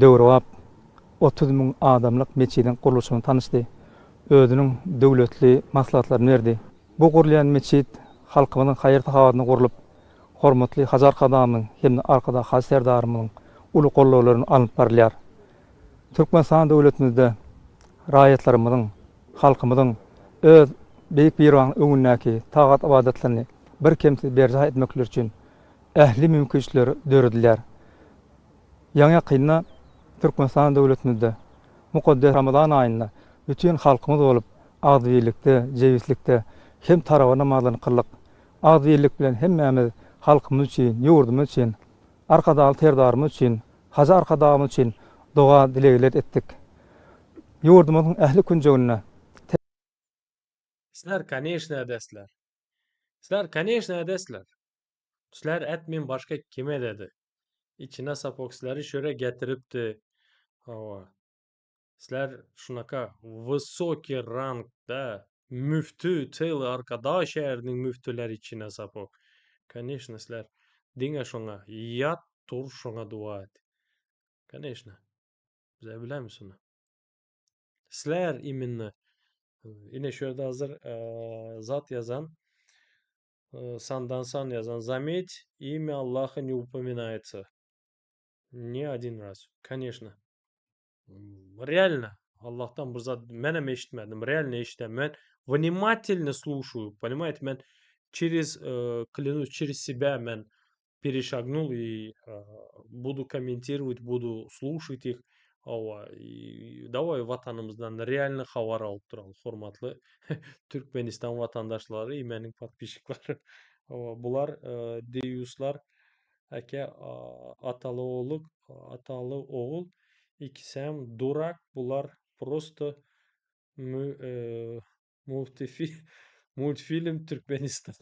Döwrewap 30 000 adamlyk meçidin guruluşyny tanışdy. Özüniň döwletli maslahatlaryny berdi. Bu gurulýan meçid halkymyzyň haýyrly hawadyny gurulup, hormatly Hazar Kadamyň hem arkada Hazardarymyň uly gollawlaryny alyp barylýar. Türkmenistan döwletimizde raýatlarymyzyň, halkymyzyň öz beýik bir öňündäki tagat abadatlaryny bir kemsi berja etmekler üçin ähli mümkinçilikler döredilýär. Ýa-ni kynna Türkmenistan döwletimizde mukaddes Ramazan aýynda bütün halkymyz bolup agzyrlikde, jewislikde hem tarawa namazyny kyldyk. Agzyrlik bilen hemmämiz halkymyz üçin, ýurdumyz üçin, arkadaly terdarymyz üçin, Haza arkadağımız üçin doga dilegler etdik. Ýurdumyzyň ähli künjegine Sizler конечно edesler. Sizler конечно edesler. Sizler etmeyin başka kime dedi. İçine sapoksları şöyle getiripdi. Hava. Sizler şunaka высокий rangda müftü teyli arkadaş şäheriniň müftüleri içine sapok. Конечно sizler diňe şoňa yat tur şoňa dua et. Конечно. Bize bilemiz onu. Sizler imенно yine şöyle hazır zat yazan сандан сан yazan заметь, имя Аллаха не упоминается. Ни один раз. Конечно. Реально. Аллахтан bir zat men hem eşitmedim. Реально eşitmedim. Ben внимательно слушаю. Понимаете, мен клянусь, через себя мен перешагнул и буду комментировать, буду слушать их. И давай vatanımızdan реально хабар алып туралы, hormatly Türkmenistan vatandaşları, meniň подписчиклары. Bular deýuslar aka ataly oğul ikisem durak, bular просто мультфильм Türkmenistan.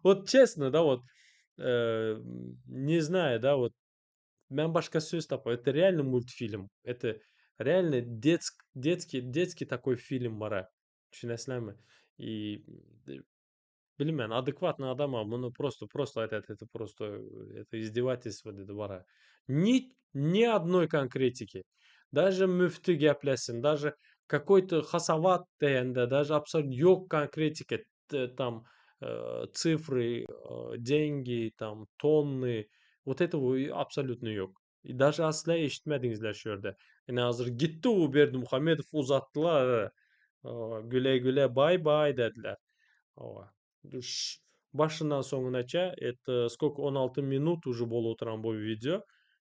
Вот честно, да, вот не знаю, да, вот мен başka söz tapay. Это реально мультфильм. Это реально детский такой фильм бара. Düşünesizlermi? И bilmem adekvatny adama bunu просто это просто это издевательство dedi бара. Ни одной конкретики. Даже müftü geplesin, даже какой-то хасават дегенде, даже абсолютно yok конкретики. Там цифры, деньги, там тонны. Вот этого абсолютно yok. Даже asla eşitmediňizler şu ýerde. Ene hazır gitti u Berdi Muhamedov uzattılar. Güle güle bay bay dediler. Başından soňunaça это сколько 16 minut уже bolup oturan bu video.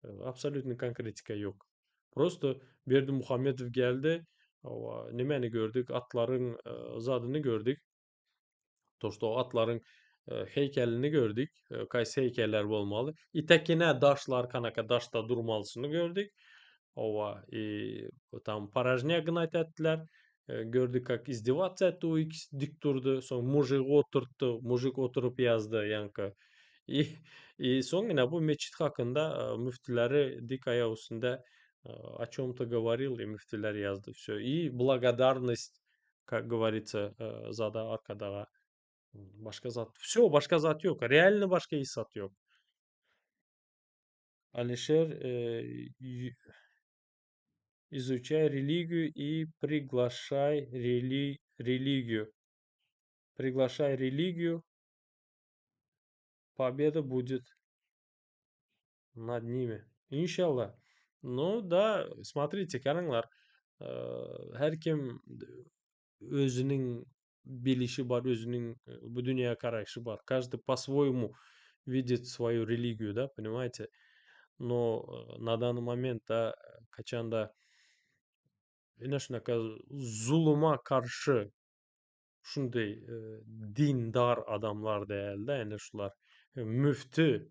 Абсолютно конкретика yok. Просто Berdi Muhamedov geldi. Nimeni gördük? Atların zadını gördük. То, что atların heykelini gördük. Kaysi heykeller bolmalı. İtekine daşlar kanaka daşta durmalısını gördük. Ova tam порожнягын aytettiler. Gördük как издеваться etti o ikisi dik durdu. Sonra mujik oturttu. Mujik oturup yazdı yankı. И, и sonra bu meçit hakkında müftüleri dik ayağı üstünde о чем-то говорил, и müftüler yazdı. Все. И благодарность, как говорится, zada arkadağa. Başka zat. Все, başka zat yok. Реально başka isat yok. Алишер, изучай религию и приглашай религию. Приглашай религию, победа будет над ними. Иншалла. Ну да, смотрите, караңlar. Her kim özünün bilişi var, özünün bu dünyaya karşı var. Каждый по-своему видит свою религию, да, понимаете? Но на данный момент, да, качанда zuluma karşı şunday dindar adamlar değil de yani şular müftü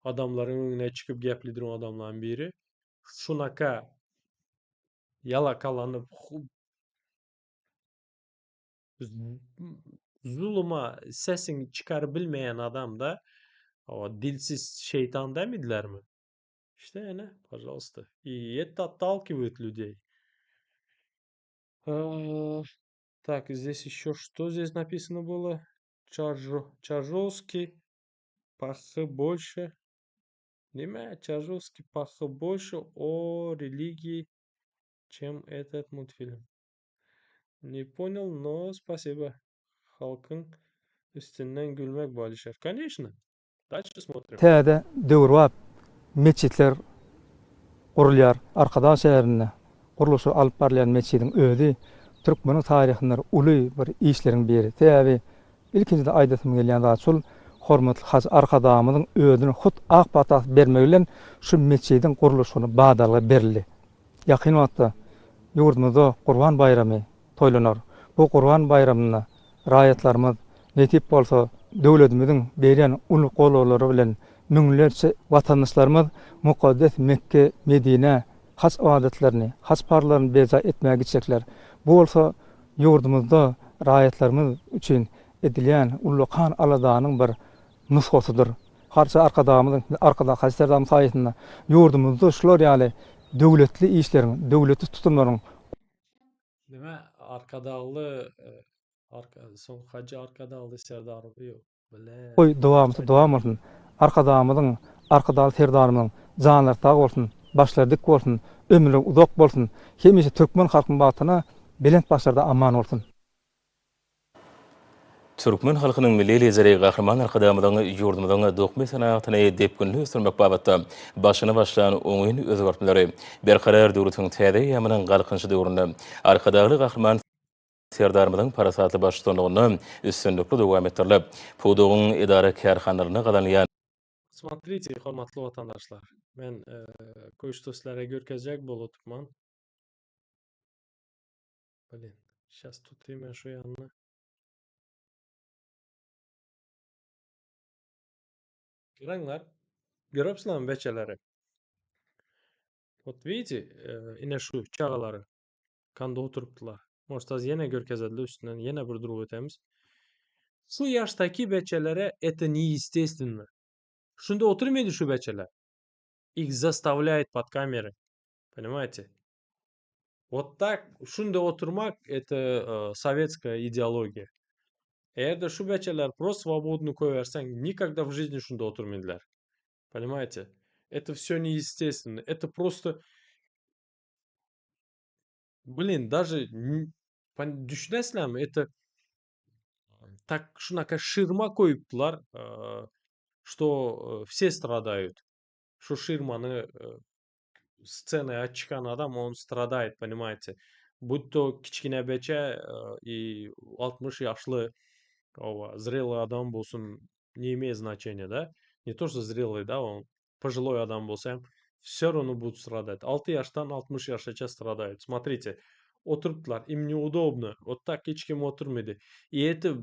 adamların önüne çıkıp geplidir adamların biri şunaka yalakalanıp zuluma sesini çıkarabilmeyen adam da o dilsiz şeytan demediler mi? İşte yani, пожалуйста. И это отталкивает людей. Так, здесь еще что здесь написано было? Чажовский пахы больше. Не, Чажовский пахы больше о религии, чем этот мультфильм. Не понял, но спасибо. Халкın üstünden gülmek bu Alişer. Конечно. Дальше смотрим. Täze döwrwap meçitler gurulýar. Arkadaş şäherinde guruluşy alyp barýan meçidin özü Türkmeniň taryhynda uly bir işleriň biri. Täze ilkinjide aýdatym gelýän zat şol hormatly has arkadamyň özüne hut ak batak bermek bilen şu meçidin guruluşyny badalga berildi. Ýakyn wagtda ýurdumyzda Gurban bayramy toýlanar. Bu Gurban bayramyna raýatlarymyz netip bolsa döwletimiziň berýän uly golawlary bilen müňlerçe watandaşlarymyz mukaddes Mekke, Medine has adetlerini, has parlaryny beja etmäge gitsekler. Bu bolsa ýurdumyzda raýatlarymyz üçin edilýän Ullukan Aladanyň bir nusgasydyr. Harça arkada haserdam saýatynda ýurdumyzda şular ýaly döwletli işleriň, döwletli tutumlaryň Deme arkadağlı son hacı arkadağlı serdarı yok. Bile. Oy dowam bolsun. Arkadamyzyň, arkadaly serdarymyň janlary tag bolsun, başlary dik bolsun, ömrü uzak bolsun. Hemişe türkmen halkynyň batyna belent başlarda aman bolsun. Türkmen halkynyň milli lideri Gahryman Arkadamyň ýurdumyzyň dokmy sanatyny depkinli ösürmek babatda başyna başlayan oňyn özgertmeleri berkarar döwletiň täze ýamynyň galkynçy döwründe Arkadaly Gahryman serdarymyzyň parasatly başçylygyny üstünlikli dowam etdirilip, Pudogyň idara kärhanalyna galanýan. Смотрите, hormatly vatandaşlar. Men köyüşde sizlere görkezjek bolupman. Блин, сейчас tutayım ben şu yanına. Karanglar, görüpsizlermi beçeleri? Вот видите, ine şu çağaları kanda oturupdylar. Может, az yine görkezediler üstünden yine bir durup ötemiz. Şu yaştaki beçelere это неестественно. Şunda oturmaydı şu beçeler. Их заставляют под камеры. Понимаете? Вот так, şunda oturmak это советская идеология. Eğer de şu beçeler просто свободно koyarsan никогда в жизни şunda oturmaydılar. Понимаете? Это все неестественно. Это просто... Блин, даже... Düşünesizler mi? Это... Так, şunaka şırma koyuptular, что все страдают. Şu şırmanı сценaya çıkan adam он страдает, понимаете? Будь то kichkine beçe и 60 yaşlı зрелый адам болsun, не имеет значения, да? Не то, что зрелый, да, он пожилой адам болса, все равно будут страдать. 6 yaştan 60 yaşaça страдают. Смотрите, oturttular, им неудобно. Вот так hiç kim oturmadı. И это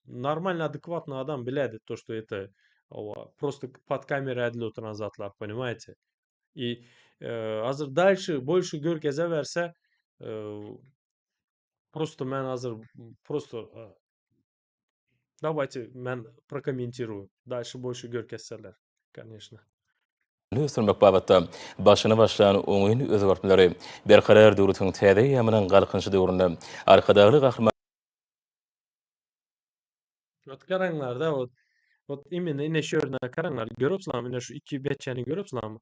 нормально, адекватный адам biladi то, что это просто под камерой әділ отырған затлар, понимаете? И азыр дальше больше көркезеверсе, просто мен азыр просто давайте мен прокомментирую. Дальше больше көркезселер, конечно. Ösürmek babatda başyna başlayan oňyň özgörtmeleri berkarar döwretiň täze ýamynyň galkynçy döwründe arkadagy gahrman Вот karanglar da вот именно ine şörüne karanglar. Görüpsizlarmy? Ine şu iki beçeni görüpsizlarmy?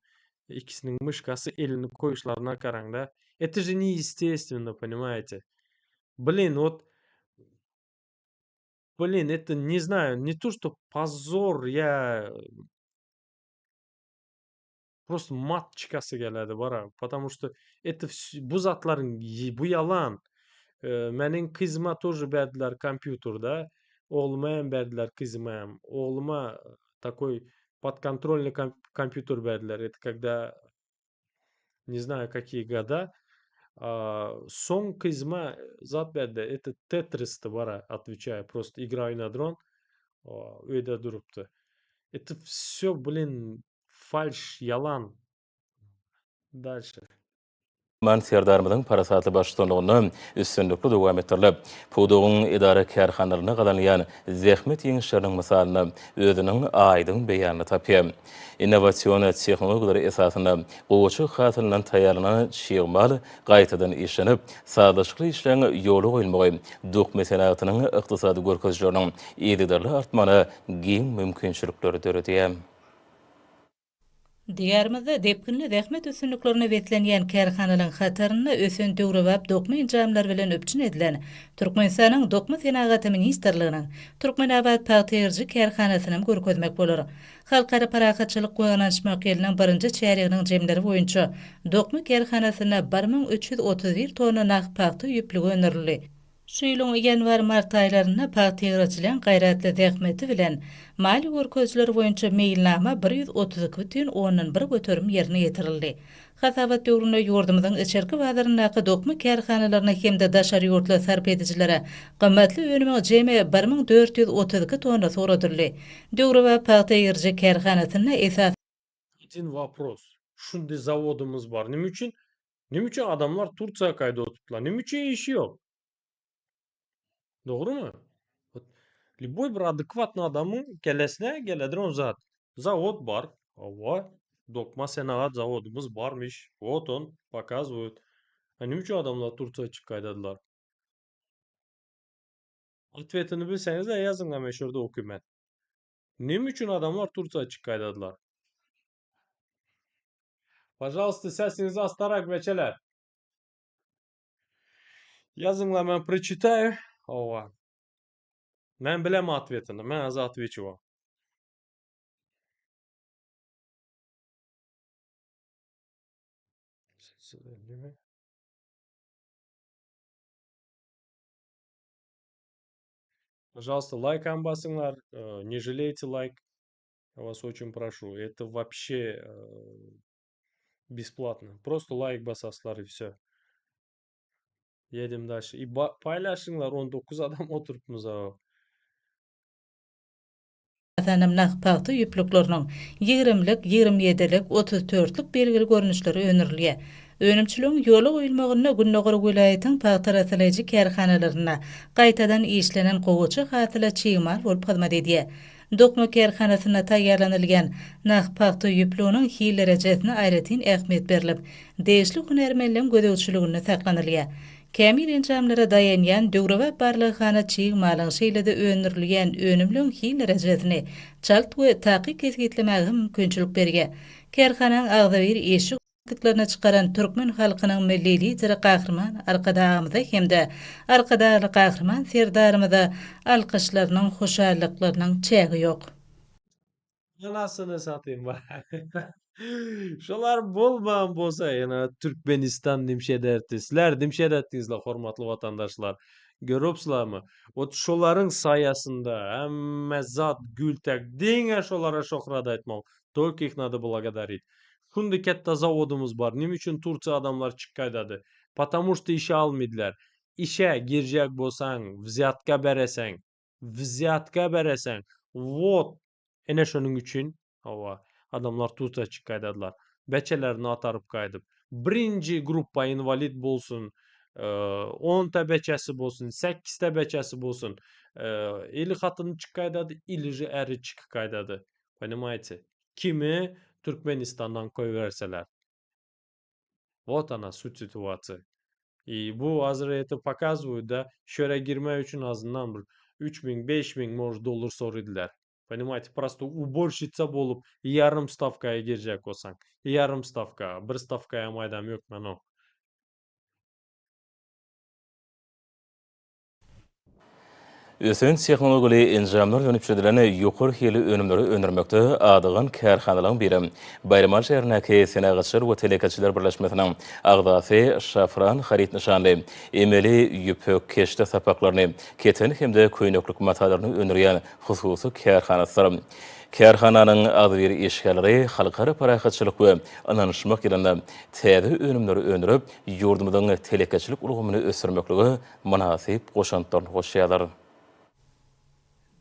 İkisinin мышкасы elini koyuşlarına karang da. Это же неестественно, понимаете? Блин, вот Блин, это не знаю, не то что позор, я просто мат çıkası geladi bara. Потому что это bu zatların bu yalan. Menin kızıma тоже berdiler kompüterda. Oğluma hem berdiler, kızıma hem. Oğluma такой подконтрольный компьютер берdiler. Это когда не знаю какие года. Соң кызыма зат берди. Это Tetris'ti bara, отвечаю. Просто играю на дрон. Öyle duruptu. Это все, блин, фальш, yalan. Дальше. serdarmyzyň parasatly başçylygyny üstünlikli dowam etdirilip, pudugyň idara kärhanlaryna galanýan zähmet ýeňişleriniň misalyny özüniň aýdyň beýanyny tapýar. Innovasiýon tehnologiýalary esasyna gowy hasylynyň taýýarlanan şeýmal gaýtadan işlenip, sadaşykly işleriň ýoly goýulmagy dokma senatynyň ykdysady görkezijleriniň ýetiderli artmany giň mümkinçilikleri döredýär. Diyarımızda depkinli zähmet üstünliklerine betlenýän kärhanalaryň hataryny ösen döwrewap dokma injamlar bilen öpçün edilen Türkmenistanyň dokma senaty ministrliginiň Türkmenabad paýtyrjy kärhanasyny görkezmek bolar. Halkara parakatçylyk goýananşmak ýylnyň 1-nji çäreginiň jemleri boýunça dokma kärhanasyna 1331 tonna naq paýty ýüpligi önerildi. Şu ýylyň ýanwar-mart aýlaryna paýtyrjylaryň gaýratly zähmeti bilen mali görkezler boýunça meýilnama 132,1 göterim ýerine ýetirildi. Hasabat döwrüne ýurdumyzyň içerki bazarynyňky dokma kärhanalaryna hemde daşary ýurtlar sarp edijilere gymmatly önüme jeme 1432 tonna soradyldy. Döwre paýtyrjy kärhanasyna esas Один вопрос. Şunday zavodumuz var. Nim üçün? Nim üçün adamlar Turkiýa kaýda otupdylar? Nim üçün işi yok? Doğru mu? Вот любой bir adekvatny adamın kelesine geledir o zat. Zavod var. Ava. Dokma senat zavodumuz varmış. Вот он показывают. А nim üçün adamlar Turkiýa çık kaýdadylar? Atwetini bilseniz de yazın da meşhurda okuyun ben. Nim üçün adamlar Turkiýa çık kaýdadylar? Пожалуйста, sesinizi astarak beçeler. Yazınla ben прочитаю. Ова. Men bilem atvetini. Men az atveçivam. Пожалуйста, лайкам басыңlar. Не жалейте лайк. Я вас очень прошу. Это вообще бесплатно. Просто лайк басасызlar и все. Едем дальше. И paylaşыңlar. 19 adam oturupmuz abi. Atanam naq paýty ýüplükleriniň 20lik, 27lik, 34lik belgili görnüşleri önerilýär. Önümçiligiň ýoly goýulmagyna Günnogor welaýatynyň paýtarasylyjy kärhanalaryna gaýtadan işlenen gowy hasyla çyýmal bolup hyzmat edýär. Dokma kärhanasyna taýýarlanylgan naq paýty ýüplüğiniň hil derejesine aýratyn ähmiýet berilip, deýişli hunermenliň gödäwçiligine saklanylýar. Kämil enjamlara dayanýan döwrewe barlygyna çyýmalyň şeýlede önerilýän önümlüň hil derejesini çalt we taýyk kesgitlemäge mümkinçilik berýär. Kärhananyň agda bir eşik tıklarına çıkaran Türkmen halkynyň milli lideri Gahrman Arkadağymyza hemde Arkadagy Gahrman serdarymyza alkyşlarynyň hoşallyklarynyň çägi ýok. Anasını satayım bak. Şolar bolman bolsa yana Türkmenistan dimşe derdi. Sizler dimşe derdinizler hormatly vatandaşlar. Görüpsizlarmy? Ot şolaryň saýasynda hemme zat gültek diňe şolara şohrat aýtmak. Только их надо благодарить. Şunday katta zavodumuz var. Nim üçün Turkiýa adamlar çıkkaýdady? Потому что işe almadylar. İşe girjek bolsaň, взятка bereseň, Взятка beresen. Vot. Ene şonun üçün adamlar tuta çıkaydadılar. Beçelerini atarıp kaydıp. Birinci gruppa invalid bolsun. 10 beçesi bolsun. 8 beçesi bolsun. Ili hatını çıkaydadı. İlici eri çıkaydadı. Понимаете? Kimi Türkmenistan'dan koyverseler. Вот она суть ситуации. И bu hazır это показывают, да, şöyle girme için azından bir 3000, 5000 может dolar soruyorlar. Понимаете, просто уборщица bolup yarım stavkaya girecek olsan. Yarım stavka, bir stavkaya maydam yok ben o. Ösen texnologili enjamlar dönüpçülerini yuqur hili önümleri öndürmekte adıgan kärhanalan biri. Bayramal şehrindäki Senagaçlar we Telekaçylar birleşmesiniň agdasy Şafran Harit nişanly emeli ýüpök keşde sapaklaryny keten hemde köýneklik matalaryny öndürýän hususy kärhanasydyr. Kärhananyň ady bir işgäleri halkara parahatçylyk we ananyşmak ýerinde täze önümleri öndürüp ýurdumyzyň telekaçylyk ulgamyny ösürmekligi münasip goşantylaryny goşýarlar.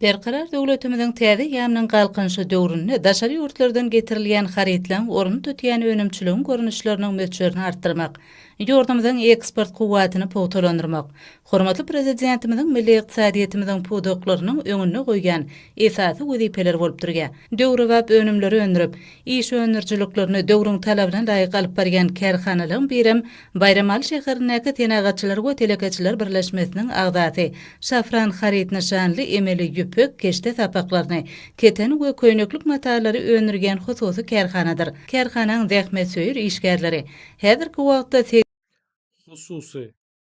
Berqarar döwletimiziň täze ýamynyň galkynşy döwründe daşary ýurtlardan getirilýän haritlaň orun tutýan önümçiligiň görnüşlerini möçlerini artdyrmak, ýurdumyzyň eksport kuwwatyny pogtalandyrmak, hormatly prezidentimiziň milli ykdysadiyetimiziň pudoklarynyň öňüne goýgan esasy wezipeler bolup durýar. Döwre we önümleri öndürüp, iş öndürjiliklerini döwrüň talabyna laýyk alyp berýän kärhanalaryň birim Bayramal şäherindäki Tenagaçylar we Telekaçylar birleşmesiniň agdasy Şafran Harit nişanly emeli ýüpök keşde sapaklaryny keten we köýneklik matalary öndürgen hususy kärhanadyr. Kärhananyň zähmet söýür işgärleri häzirki wagtda Hususy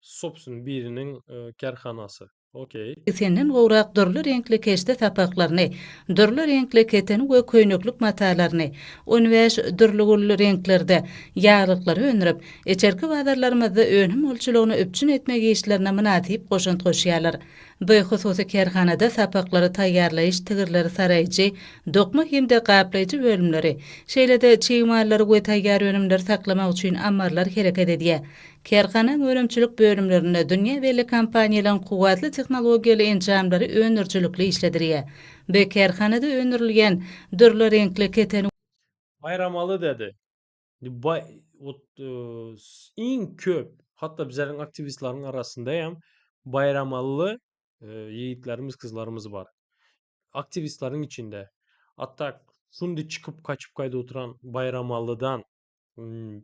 Sopsun birinin kärhanasy. Okey. senden gowrak dörlü renkli keşde sapaklaryny, dörlü renkli keten we köýneklik matalaryny, 15 dörlü renklerde ýaglyklary öndürüp, eçerki bazarlarymyzda önüm ölçülegini öpçün etmek işlerine münasip goşant goşýarlar. Bu hususy kärhanada sapaklary taýýarlaýyş tigirleri saraýjy, dokma hemde gaplayjy bölümleri, şeýlede çiýmalary we taýýar önümler saklamak üçin ammarlar hereket edýär. Kärhana örümçilik bölümlerinde dünýä belli kompaniýalaryň kuwwatly tehnologiýaly enjamlary öndürjilikli işledirýär. Bu kärhanada öndürilýän dörlü renkli keten Bayramalı dedi. En köp, hatta bizlerin aktivistlerin arasındayım, bayramalı yiğitlerimiz, kızlarımız var. Aktivistlerin içinde. Hatta şimdi çıkıp kaçıp kayda oturan bayramalıdan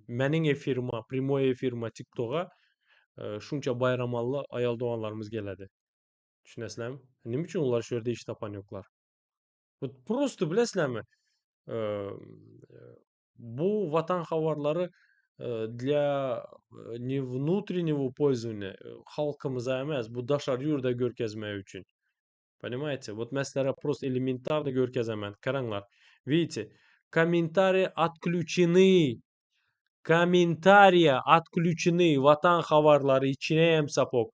menin efirma, primo efirma TikTok'a şunça bayramalı ayal doğanlarımız geledi. Düşünesizlermi? Nim için onlar şöyle iş tapan yoklar? Просто bilesizlermi? Bu vatan havarları для не внутреннего пользования halkımıza emez, bu daşar yurda görkezme üçün. Понимаете? Вот mesela просто элементарно görkezemen. Karanlar. Видите? Комментарии отключены. Комментария отключены. Vatan havarları içine hem sapok.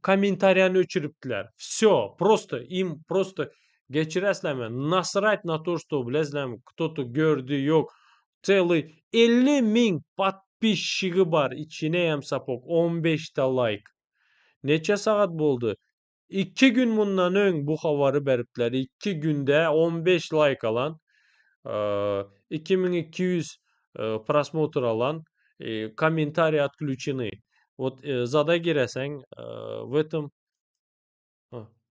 Комментарияны өчүрүптүлөр. Все, просто им просто geçiresizlermi? Насрать на то, что, bilesizlermi, кто-то gördü, yok. Целый 50.000 подписчиги бар. İçine hem sapok. 15 ta like. Neçe saat boldu? 2 gün bundan ön bu havarı beripdiler. 2 günde 15 like alan, 2200 просмотр alan, комментарии отключены. Вот зада giresen в этом,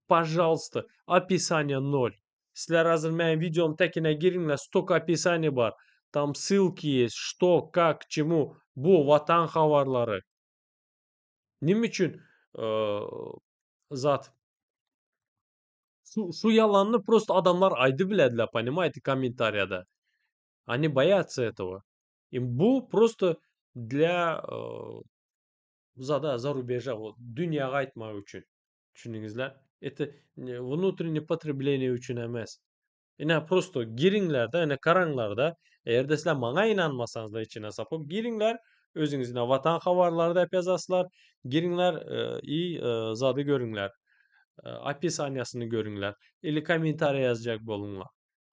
пожалуйста, описание 0. Sizler hazır mənim videom tekine girinler, stok описаний бар. Там ссылки есть, что, как, к чему. Bu vatan havarları. Nim için zat şu yalanını просто adamlar aydı bilediler, понимаете, комментарияда. Они боятся этого. Им bu просто для за рубежа, вот, dünyaga aytmak üçün. Düşündüňizler? Это внутреннее потребление üçün emas. Ine просто giringler de, ine karanglar da. Eğer de sizler maňa inanmasaňyz da içine sapıp giringler. Özüňizine vatan habarlary da yazasızlar. Giringler zady görüňler. Описаниясını görüňler. Или комментарий yazacak bolunlar.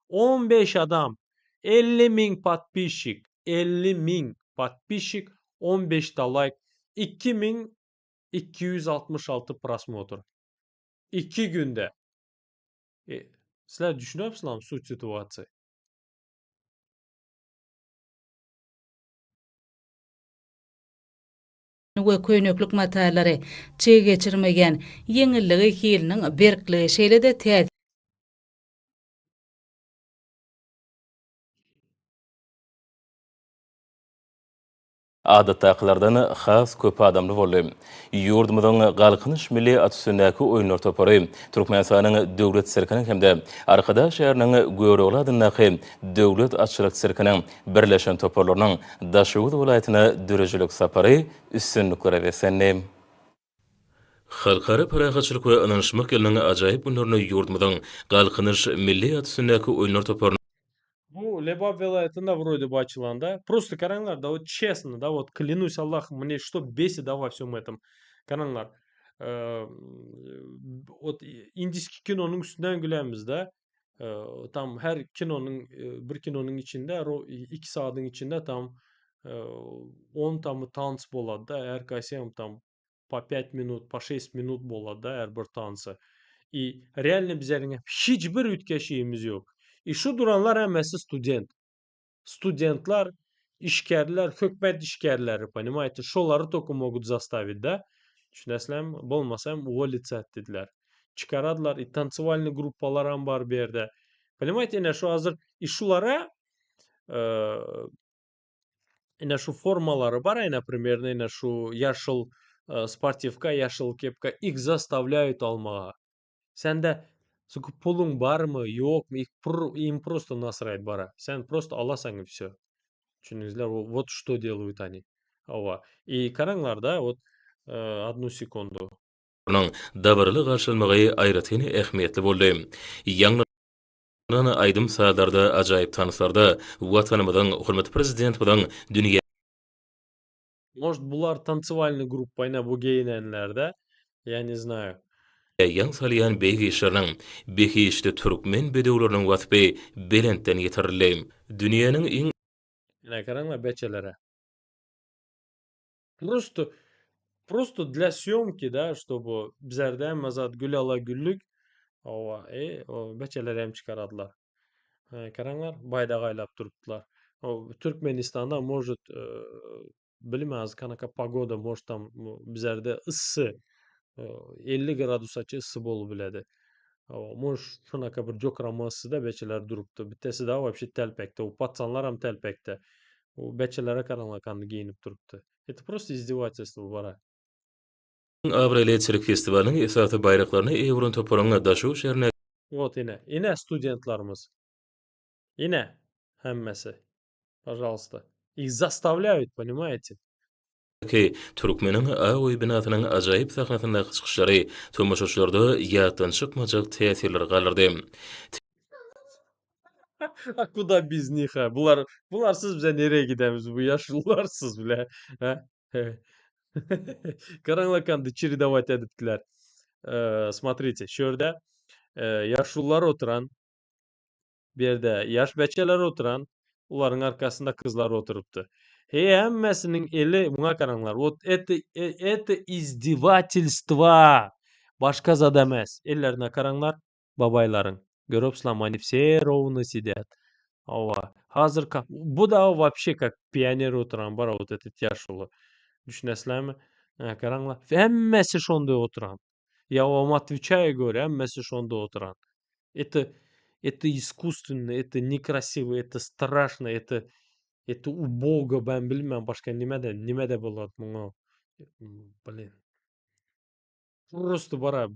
15 adam, 50.000 подписчик, 50.000 подписчик, 15 ta like, 2266 просмотр. 2 günde. Sizler düşünüyorsunuz mu suç situasiýasy? we köýneklik matalary çeý geçirmegen ýeňilligi hiliniň berkligi şeýle-de täze Adatdakylardan has köp adamly boldy. Ýurdumyzyň galkynyş milli atüsündäki oýunlar topary Türkmenistanyň döwlet serkiniň hemde Arkada şäheriniň Göwregli adyndaky döwlet atçylyk serkiniň birleşen toparlarynyň Daşowut welaýatyna dörejilik sapary üstünliklere besenli. Halkara paragatçylyk we ananşmak ýylynyň ajaýyp günlerini ýurdumyzyň galkynyş milli atüsündäki oýunlar toparlarynyň Bu Лебаб вилаятында вроде бы açılanda. Просто караңlar да вот честно, да вот клянусь Аллахом, мне что бесит да во всем этом. Караңlar. Вот индийский кинонun üstünden gülemiz de. Tam her kinonun bir kinonun içinde 2 saatin içinde tam 10 tamı tans bolady da her kaysam tam po 5 minut, po 6 minut bolady da her bir tansy. И реально bizlerin hiç bir ütkeşiğimiz yok. Şu duranlar hemmesi student. Studentlar, işgärler, hökmet işgärleri, понимаете, şolary toku mogут заставить, да? Düşünäsizlermi? Bolmasam уволиться etdiler. Çıkaradılar, tanцевальный gruppalar ham bar bu yerde. Понимаете, ene şu hazır şulara ene şu formalary bar, ene примерно ene şu yaşıl sportivka, yaşıl kepka их заставляют almağa. Sende pulun var mı, yok mu? Им просто насрать бара. Sen просто alasan и все. Düşünüzler, вот что делают они. Ова. И караңlar da, вот одну секунду. dabarly garşylmagy aýratyny ähmiýetli boldy. Ýanglanan aýdym saatlarda ajaýyp tanyslarda watanymyzyň hurmatly prezident bilen dünýä Может, bular танцевальный группайna bu giyinenler de. Я не знаю. ýaň salýan beýgi işleriniň beýişde türkmen bedewleriniň watypy belentden ýetirildi. Dünýäniň iň Ine karаңlar beçelere. Просто для съемки, да, чтобы bizlerde mazat gül ala güllük. Ova, o beçeler hem çıkaradılar. Karаңlar bayda gaýlap turupdylar. O Türkmenistanda может bilmez kanaka pagoda может tam bizlerde ısı 50 gradusçy ısı bolup biledi. Может şunaka bir jokramasy da beçeler durupdy. Bitesi da вообще telpekde. O patsanlar ham telpekde. O beçelere karаңlar kandy giyinip turupdy. Это просто издевательство bara. Abrele çelik festivaliniň esasy bayraklaryny Ewron toparlaryň Daşow şäherine Вот ine studentlarımız. Ine hemmesi. Пожалуйста. Их заставляют, понимаете? Türkmeniň Agoý binasynyň ajaýyp sahnasyndäki çykyşlary tomoşaçylarda ýatdan çykmajak täsirler galyrdy. А куда без них, а? Bularsız bize nereye gidemiz bu yaşlılarsız bile. Ha? Караңlar kandy чередовать edipdiler. Смотрите, şurada yaşlılar oturan, bir yerde yaş beçeler oturan, uların arkasında kızlar oturupdy. Hemmesinin eli buna karаңlar. Вот это издевательство. Başka zat emas. Ellerine karаңlar, babayların. Görüpsizler, они все ровно сидят. Ова. Hazır bu da вообще как pioner oturan bara вот этот yaşlı. Düşünäsizlermi? Karаңlar. Hemmesi şonda oturan. Я вам отвечаю, говорю, hemmesi şonda oturan. Это искусственно, это некрасиво, это страшно, это убого, ben bilmem başka nime de bolady muňa. Blin. Просто bara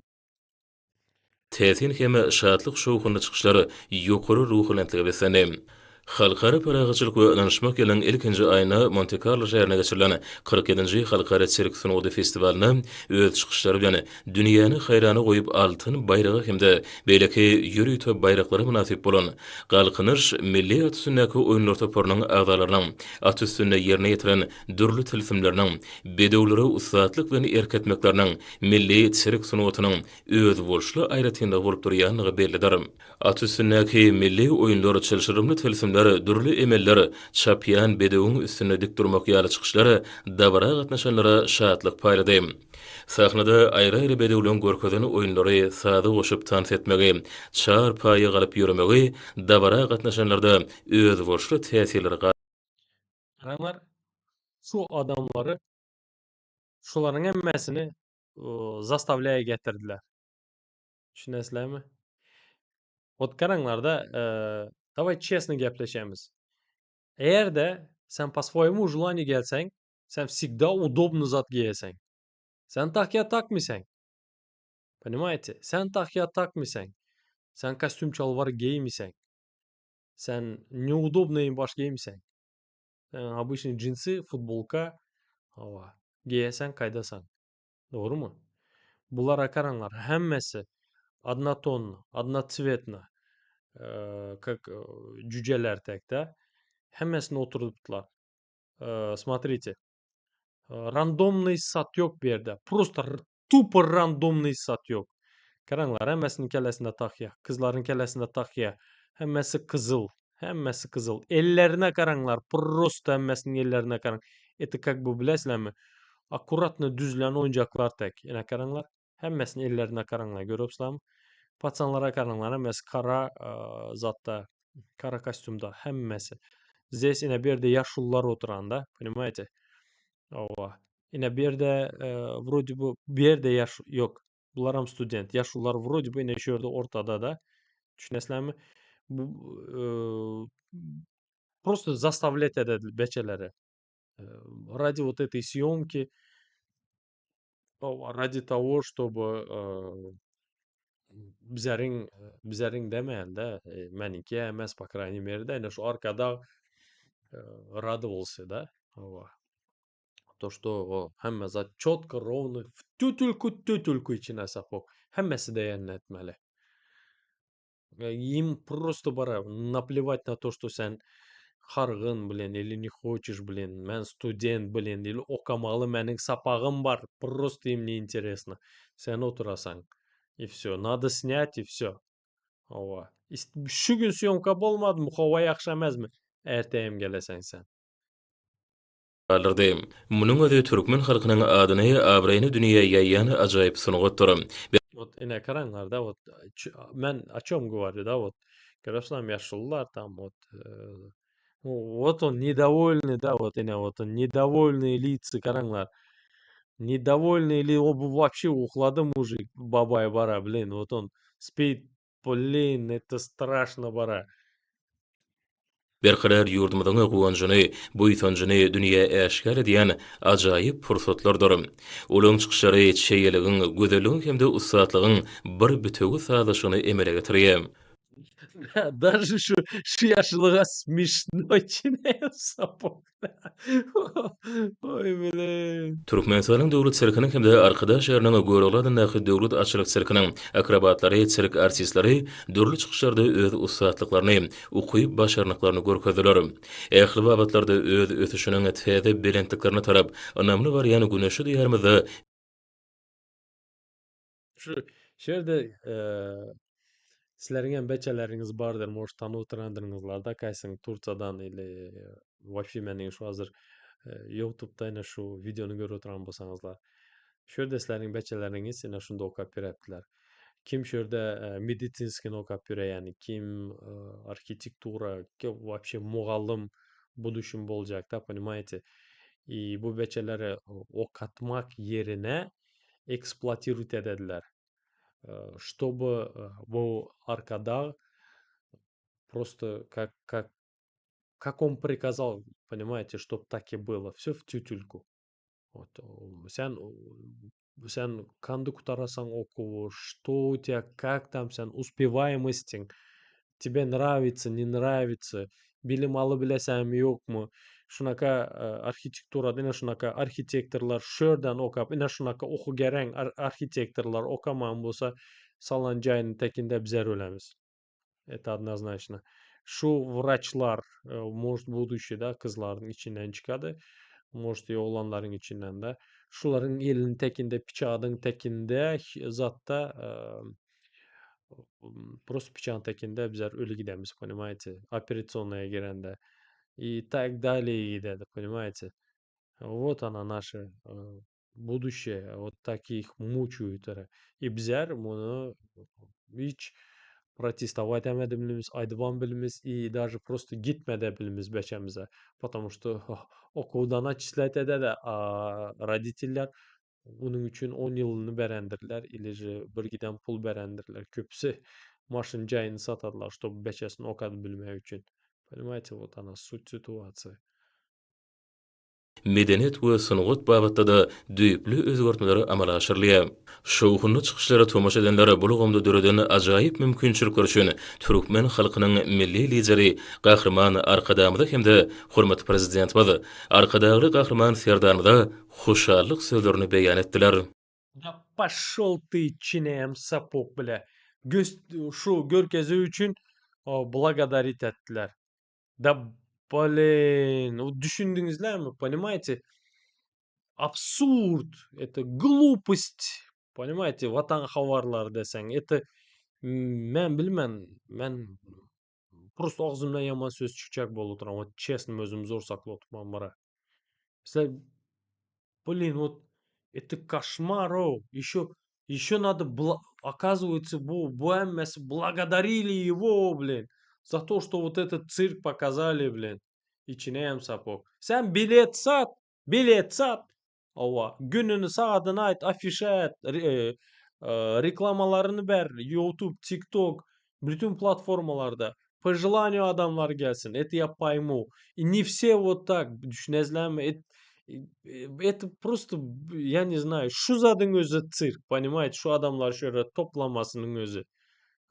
Täsin heme şatlyk şowkunda çykyşlary ýokary ruhlantyga beslendi. Halkara paragatçylyk we ananşmak ýylynyň ilkinji aýyna Monte Carlo şäherine geçirilen 47-nji Halkara Çerik Sunugy festivalina öz çykyşlary bilen dünýäni haýrana goýup altyn bayragy hemde beýleki ýüri top bayraklary munasip bolan galkynyş milli atüsündäki oýunlar toparynyň agdalarynyň atüsünde ýerine ýetiren dürli tilsimleriniň bedewlere usatlyk bilen erketmekleriniň milli Çerik Sunugynyň öz bolşly aýratynda bolup durýanlygy bellidir. Atüsündäki milli oýunlar çelşirimli tilsimler ýöneşler, dürli emeller, çapýan bedegiň üstüne dik durmak ýaly çykyşlary dabara gatnaşanlara şatlyk paýlady. Sahnada aýry-aýry bedegleň görkezden oýunlary sady goşup tans etmegi, çar paýy galyp ýürümegi dabara gatnaşanlarda öz boşly täsirleri Karanglar, şu adamları, şolaryň hemmesini zastavляя getirdiler. Düşünesizlermi? Ot karanglarda, давай честно gepleşemiz. Eğer de sen по своему желанию gelsen, sen всегда удобный zat giyesen. Sen takya takmysan. Понимаете? Sen takya takmysan. Sen kostüm çalvar giymisen. Sen неудобный baş giymisen. Sen обычный джинсы, футболка, giyesen kaydasan. Doğru mu? Bulara karanglar hemmesi однотонно, одноцветно, как cüceler tekde. Hemmesine oturttular. Смотрите. Randомный sat yok bir yerde. Просто tupо randомный sat yok. Karanglar hemmesinin kellesinde takya. Kızların kellesinde takya. Hemmesi kızıl. Hemmesi kızıl. Ellerine karanglar. Просто hemmesinin ellerine karang. Это как бы bilesizlermi? Akkuratno düzlen oyuncaklar tek. Yine karanglar. Hemmesinin ellerine karanglar. Görüyorsunuz. Paçanlara karanglar. Hemmesi kara zatta. Kara kostümda. Hemmesi. Здесь yine bir de yaşlılar oturanda. Понимаете? Ova. Yine bir de вроде бы bir de yaş yok. Bularam student. Yaşlılar вроде бы yine şurada ortada da. Düşünesizlermi? Bu просто заставлять edildi beçeleri. Ради вот этой съемки, ради того, чтобы bizlerin demeyen de meniki emes по крайней мере de şu arkada радовался da. То, что hemme zat четко, ровно, в tütülkü içine sapok. Hemmesi de yenine etmeli. Им просто bara наплевать на то, что sen hargın bilen, или не хочешь bilen, men student bilen, или okamalı menin sapağım var. Просто им не интересно. Sen oturasan. И все. Надо снять, и все. Ova. Şu gün syomka bolmadı mı? Hava yakşamaz mı? Erteyim gelesen sen. alırdy. Munuň özi türkmen halkynyň adyny, abraýyny dünýäge ýaýýan ajaýyp sunugutdyr. Вот yine karanglar da вот men о чем говорю, да, вот görüyorsunuz yaşlılar там вот вот он недовольный, да, вот yine вот он недовольные лица karanglar. Недовольный или вообще ухлады мужик, бабай бара, блин, вот он спит, блин, это страшно бара. Berkiler ýurdumyzyň gowanjyny, buýsanjyny dünýä äşkar edýän ajaýyp pursatlardyr. Olaň çykyşlary çeýeligiň, gözelligiň hemde ustadlygyň bir bütegi sadaşyny emele getirýär. Даже şu yaşlığa смешно çineýär sapok. Oy bilen. Türkmenistanyň döwlet serkiniň hemde arkadaş ýeriniň görülen näki döwlet açylyk serkiniň akrobatlary, sirk artistlary dürli çykyşlarda öz ustadlyklaryny, ukyp başarnyklaryny görkezdiler. Ähli babatlarda öz ötüşiniň täze belentliklerini tarap, önemli barýany güneşi diýermizde Şu şerde sizleriň hem beçeleriniz bardyr, может tanyp oturandyryňyzlar da kaýsyň Turçadan ili вообще meniň şu hazır YouTube'da ene şu videonu görüp oturan bolsaňyzlar. Şerde sizleriň beçeleriňiz ene şunda okap beripdiler. Kim şerde медицинский okap berýär, kim arxitektura, kim вообще mugallim buduşum boljak da, понимаете? И bu beçeleri okatmak yerine eksploatiruют edediler. Чтобы bu arkada просто как он приказал, понимаете, чтоб так и было. Все в тютюльку. Вот. Sen kandy kutarasan oku, что у тебя, как там sen успеваемостиň, тебе nравится, не nравится, bilim alybilesämi ýokmy? Şunaka arxitektura, ine şunaka arxitektorlar şörden okap, ine şunaka oku gereň arxitektorlar okaman bolsa salan jaýynyň tekinde bizler ölemiz. Это однозначно. Şu wraçlar, может будущий da kızlaryň içinden çykady, может oğlanlaryň içinden de. Şularyň eliniň tekinde, piçagyň tekinde zatda Просто pечатникinde bizler ölü gidemiz, понимаете? Операционная girende. И так далее гидedi, понимаете? Вот она наше будущее. Вот таких мучают. И bizler bunu hiç протестовать bilimiz, aydıban bilimiz, и даже просто gitmede bilimiz beçemize. Потому что okuldan açıslatede de родительler bunun için 10 yılını berendirler. İlece bir giden pul berendirler. Köpüsü maşın cayını satadılar, чтобы beçesini o kadar bilmek için. Понимаете, вот она суть ситуации. Medeniyet we sunugat babatda da düýpli özgörtmeleri amala aşyrylýar. Şowhunly çykyşlara tomaş edenlere bulgamda döreden ajaýyp mümkinçilikler üçin türkmen halkynyň milli lideri Gahrman Arkadamyda hemde hormat prezidentimiz Arkadagly Gahrman Serdarmyda hoşallyk sözlerini beýan etdiler. Да пошёл ты, чинем сапог, бля. Şu görkezi üçün благодарить ettiler. Да блин, вот düşündüňizler mi? Понимаете? Абсурд, это глупость. Понимаете, ватан хаварлар десеň, это men bilmem, men просто ağzımdan yaman söz çıkacak bolup duram. Вот честно özüm zor saklap otupman bara. Mesela, блин, вот это кошмар, Еще надо оказывается, бу эммеси благодарили его, блин, за то, что вот этот цирк показали, блин. İçineyem sapok. Sen bilet sat. Ova, gününü saatini ait, afişe et, reklamalarını ver, YouTube, TikTok, bütün platformalarda. По желанию adamlar gelsin. Это я пойму. И не все вот так, düşünezlenme. Это просто, я не знаю, şu zadın özü цирк, понимаете? Şu adamlar şöyle toplamasının özü.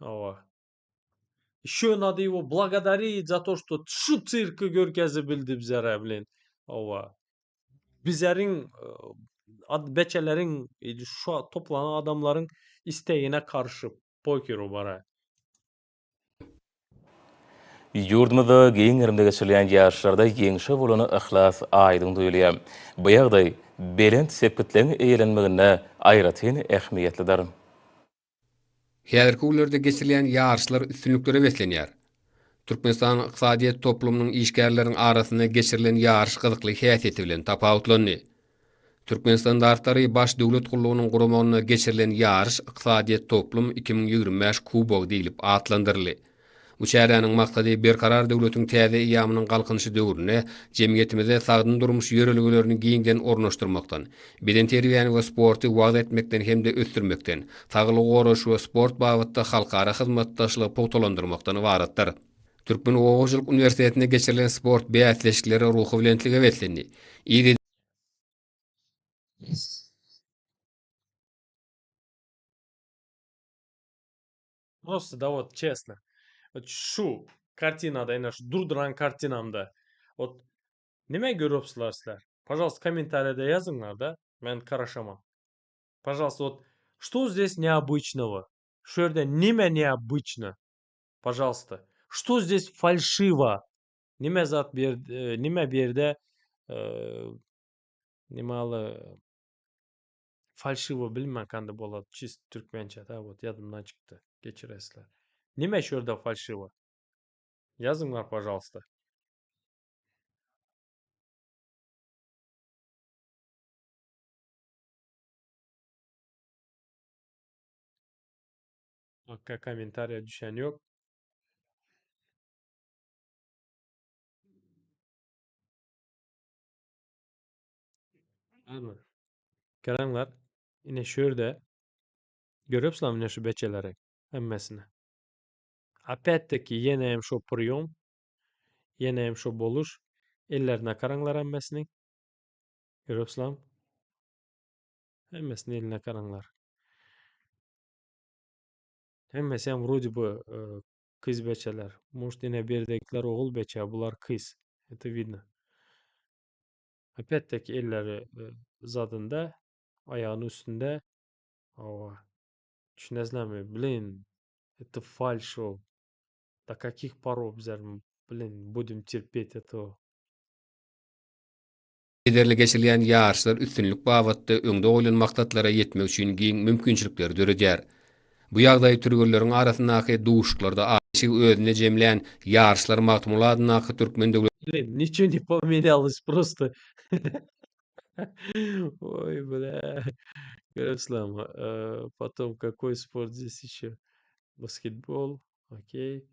Ова. Еще надо его благодарить за то, что şu циркы görkezibildi bizlere, блин. Ова. Bizlerin beçelerin şu toplanan adamların isteğine karşı pokeru bara. Yurdumyzda giň ýerimde geçirilýän ýaşlarda ýeňşe bolany ihlas aýdyň duýulýar. Bu ýagdaý belent sepkitleň eýlenmegine aýratyn ähmiýetlidir. Häzirki ularda geçirilýän ýarşlar üstünlüklere beslenýär. Türkmenistan ykdysadyýet toplumynyň işgärläriniň arasynda geçirilen ýarş gyzykly häsiýeti bilen tapawutlandy. Türkmenistan dartary baş döwlet gullugynyň guramagyna geçirilen ýarş ykdysadyýet toplum 2025 kubok diýilip atlandyrly. Bu şäherniň maksady berkarar döwletiň täze ýamynyň galkynşy döwrüne jemgyýetimize sagdyn durmuş ýöreliglerini giňden ornaşdyrmakdan, beden terbiýany we sporty wagt etmekden hemde ösdürmekden, saglyk goraş we sport babatda halkara hyzmatdaşlygy pogtalandyrmakdan ibaratdyr. Türkmen Oğuzçylyk Üniversitetine geçirilen sport beýatleşikleri ruhy bilen betlendi. Просто, да вот, честно. Вот şu kартинada, yani şu durduran kartinamda. Вот nime görüpsüler sizler? Пожалуйста, комментарийde yazыңlar da. Ben karaşamam. Пожалуйста, вот что здесь необычного? Şu yerde nime необычно? Пожалуйста. Что здесь фальшиво? Nime zat nime bir yerde nimalı falşivo bilmem kanda bolat çist Türkmençe da вот yadımdan çıktı. Geçiresler. Nime şurada falşivo? Yazыңlar, пожалуйста. Kommentariye düşen yok. Anladım. Karanlar yine şurada görüyorsunuz yine şu beçeleri emmesine. Опять-таки yine hem şu priyon, yine hem şu boluş. Ellerine karanlar emmesinin. Görüyorsunuz. Emmesinin eline karanlar. Emmesi hem вроде бы kız beçeler. Может yine birdekiler oğul beçe, bular kız. Это видно. Опять-таки elleri zadında, ayağının üstünde. Ова. Düşünezler mi? Блин, это фальшо. До каких поров, блин, будем терпеть этого? Ederle geçirilýän ýarşlar üstünlük babatda öňde goýulan maksatlara ýetmek üçin giň mümkinçilikleri döredýär. Bu ýagdaý türgelleriň arasyndaky duşuklarda aşyk özüne jemlän ýarşylar magtumuladyndaky türkmen Блин, ничего не поменялось просто. Ой, бля. Ярослав, потом какой спорт здесь еще? Баскетбол, окей.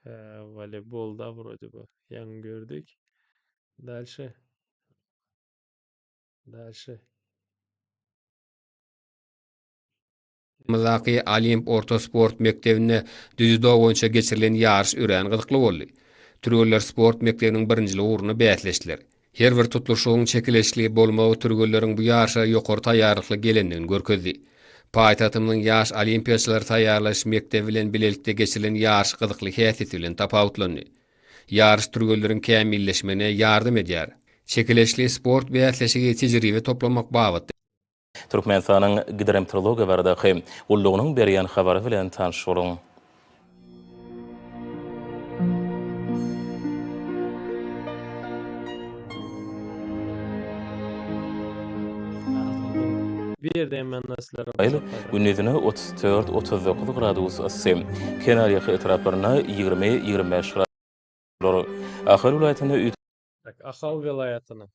Волейбол, да, вроде бы. Яны gördük. Дальше. Дальше. Mızaki Olimp Orta Sport Mektebine düzüdo boýunça geçirilen ýarş üren gyzykly boldy. Türgeller sport mektebiniň birinjili uruny bätleşdiler. Her bir tutuluşyň çekileşli bolmagy türgelleriň bu ýarşa ýokary taýýarlykly gelendigini görkezdi. Paýtatymyň ýaş olimpiýaçylary taýýarlaş mektebi bilen bilelikde geçirilen ýarş gyzykly häsiýeti bilen tapawutlandy. Ýarş türgelleriň kämilleşmegine ýardym edýär. Çekileşli sport bätleşigi tejribe toplamak babat. Türkmenistanyň gidrometeorologiýa baradaky ullugynyň berýän habary bilen tanışyryň. Bir yerde hemen nasıllar? Aýly gündüzine 34-39 gradus ısy, Kenarýa etraplaryna 20-25 gradus. Ahal vilayatyna Так, Ахал vilayatına.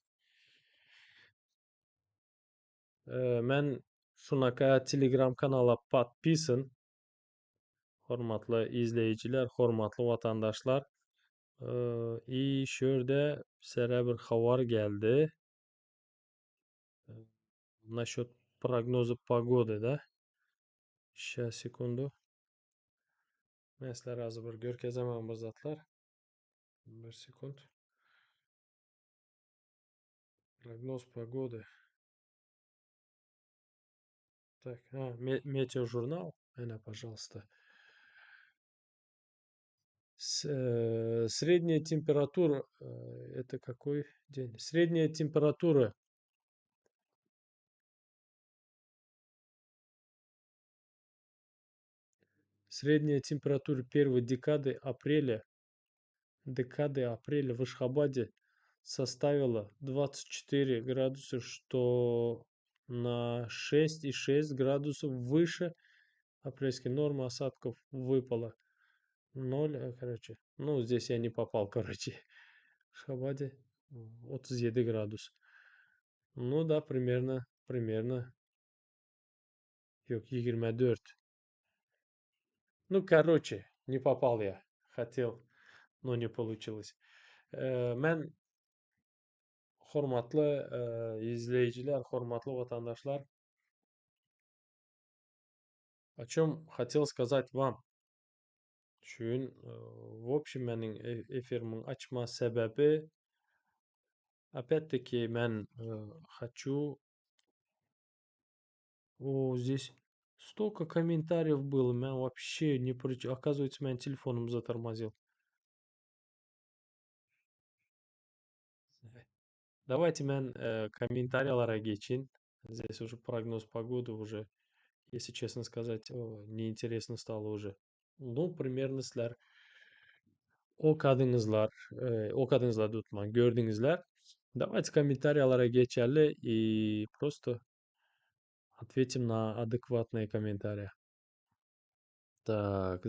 Men şunaka Telegram kanala patpisin. Hormatly izleyijiler, hormatly vatandaşlar. И şörde sere bir habar geldi. Насчет прогноза погоды, да? Сейчас, секунду. Men sizler azı bir görkezemem bu zatlar. Bir sekund. Прогноз погоды. Так, метеожурнал. Она, пожалуйста. Средняя температура. Это какой день? Средняя температура. Средняя температура первой декады апреля в Ашхабаде составила 24 градуса, что на 6,6 градусов выше апрельской нормы осадков выпало. 0, короче. Ну, здесь я не попал, короче. В Ашхабаде 37 градус. Ну да, примерно. Yok, 24. Ну, короче, не попал я. Хотел, но не получилось. Мен hormatly izleyiciler, hormatly vatandaşlar, о чем хотел сказать вам. Şuň, в общем, meniň efirimiň açma sebebi, опять-таки, мен хочу... О, здесь столько комментариев было, мен вообще не прочитал. Оказывается, мен телефоном затормозил. Давайте мен комментарияларга geçin. Здесь уже прогноз погоды уже, если честно сказать, неинтересно стало уже. Ну, примерно sizler okadыңızlar tutman, gördüңizler. Давайте комментарияларга geçerli и просто ответим на адекватные комментарии. Так,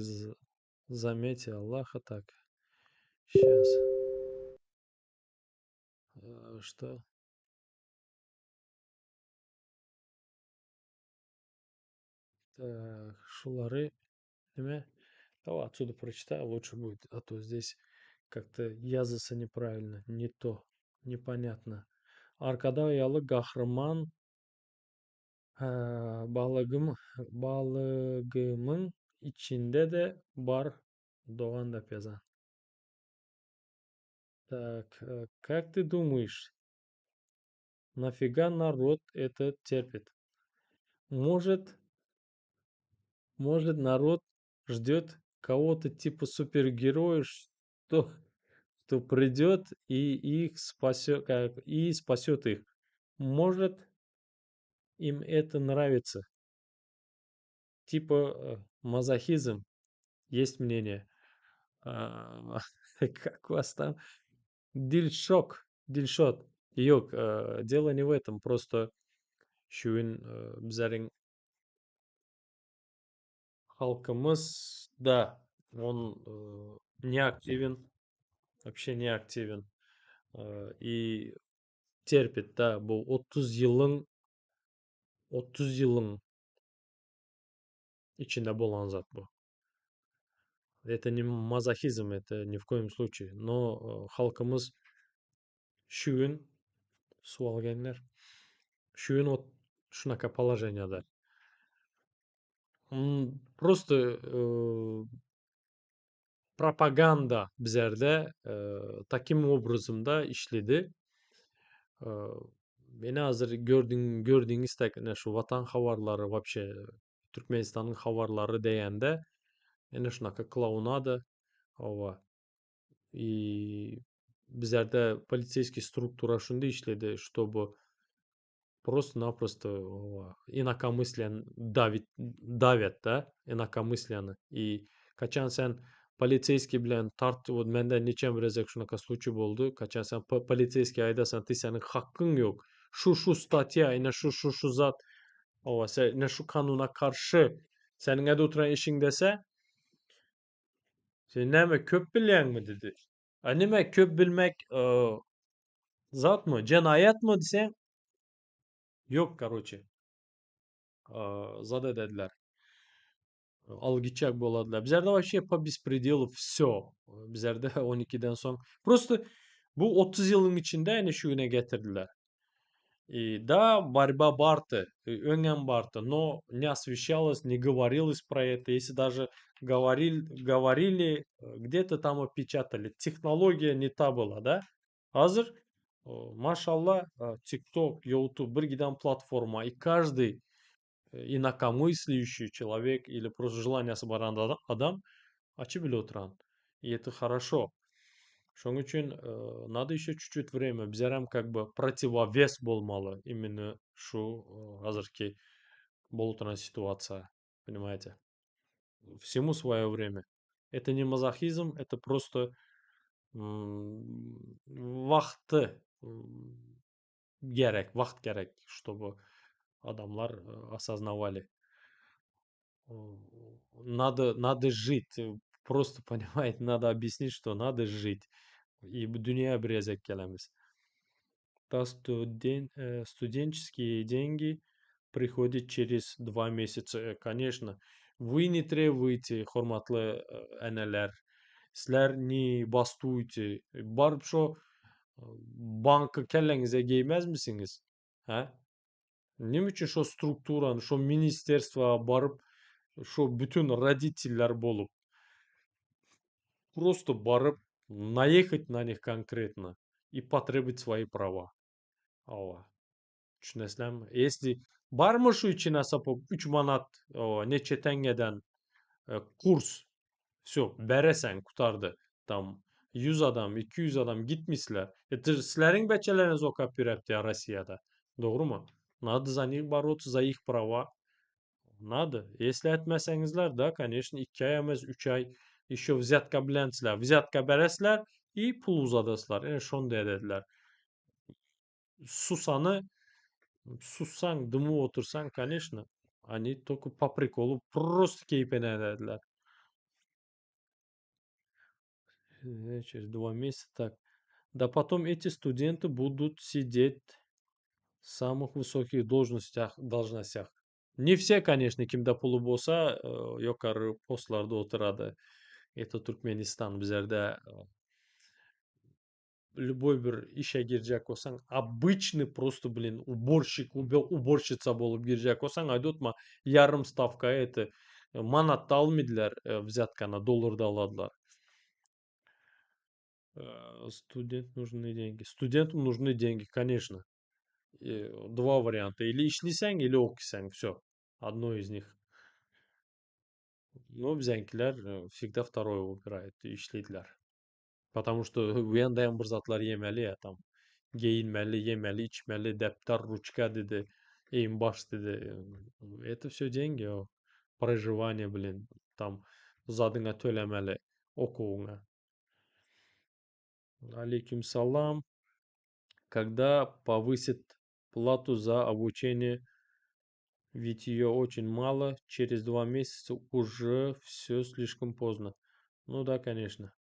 заметьте Аллаха, так. Сейчас. Что? Так, шулары. Неме? Давай отсюда прочитаю, лучше будет, а то здесь как-то языса неправильно, не то, непонятно. Arkada yalı kahraman balığımın içinde de бар Doğan da Pezan. Так, как ты думаешь, нафига народ это терпит? Может, народ ждет кого-то типа супергероя, что придет и их спасет, и спасет их. Может, им это нравится. Типа мазохизм. Есть мнение. Как вас там? Дильшот. Yok, дело не в этом. Просто şuň bizlerin халкымыз да, он не активен, вообще не активен. И терпит, да, бұл 30 yılın içinde болған зат бұл. Это не мазохизм, это ни в коем случае. Но халкымыз шүйін су алгенler, шүйін от шунака положенияда. Просто пропаганда bizerde таким образом да işledi. Beni hazır gördüğünüz tek şu vatan havarları вообще Türkmenistan'ın havarları deyende ene şunaka klaunada ova. И bizerde полицейский структура şunda işledi, чтобы просто-напросто инакомыслен давят, да, инакомысленно. И качан sen полицейский bilen вот mende neçem rezek şunaka случай boldu. Kaçan sen полицейский aydasan, senin hakkın yok. Şu statya, yine şu zat, sen ne şu kanuna karşı senin ede oturan işin dese, sen neme köp bilen mi dedi. Anime köp bilmek zat mı, cenayet mı desen, yok короче. Zada dediler. Algıçak boladılar. Bizlerde вообще по беспределу все. Bizlerde 12'den son. Просто bu 30 yılın içinde yani şu güne getirdiler. Да, борьба барты, önem барты, но не освещалось, не говорилось про это. Если даже говорили, где-то там опечатали. Технология не та была, да? Hazır, машалла, TikTok, YouTube, bir giden platforma, и каждый инакомыслящий человек или просто желание собран адам açı bile oturan. И это хорошо. Шоң üçün надо еще чуть-чуть время. Bizlerem как бы противовес болмалы именно шу азырки болуп турган ситуация. Понимаете? Всему свое время. Это не мазохизм, это просто вакыты керек, вакыт керек, чтобы адамлар осознавали. Надо жить. Просто, понимаете, надо объяснить, что надо жить. И dünya обрезать келеміз. Да, студенческие деньги приходят через 2 месяца. Конечно, вы не требуете, хорматлы энелер. Сілер не бастуйте. Барып шо банка келлеңізе кеймез misiniz? Ha? Нем üçün шо структураны, шо министерство барып, шо bütün родительler болып, просто барып, наехать на них конкретно и потребовать свои права. Ова. Düşünesizlermi? Если barmı şu içine sapıp 3 manat neçe tengeden kurs, все, beresen kurtardı. Tam 100 adam, 200 adam gitmişler. Sizlerin beçeleriniz o kapirepti ya Rusya'da. Doğru mu? Надо за них бороться, за их права. Надо. Если etmesengizler da, конечно, 2 ay emez 3 ay еще взятка bilensizler. Взятка beresler и pul uzadasılar. Yani şonu dediler. Sussan, дыму otursan, конечно, они только по приколу просто кейпене dediler. Через 2 месяца так. Да потом эти студенты будут сидеть в самых высоких должностях. Не все, конечно, кимде пулы болса, yukarı postlarda oturады. Это Turkmenistan. Bizlerde любой bir işe girecek olsan, обычный просто, уборщик, уборщица болып girecek olsan, aytma yarım ставка это manatта алмыйдылар, взятканы долларда аладылар. Студентам нужны деньги, конечно. Два варианта. Или ишлисең, или окисең. Все. Одно из них. Но bizankiler всегда второе выбирает и ишлейдилар. Потому что уяндайын bir zatlar yemeli ya tam. Giyinmeli, yemeli, içmeli, defter, ручка dedi, eğim baş dedi. Это все деньги, проживание, там zadına tölemeli, okuğuna. Алейкум салам. Когда повысит плату за обучение Ведь ее очень мало, через 2 месяца уже все слишком поздно. Ну да, конечно.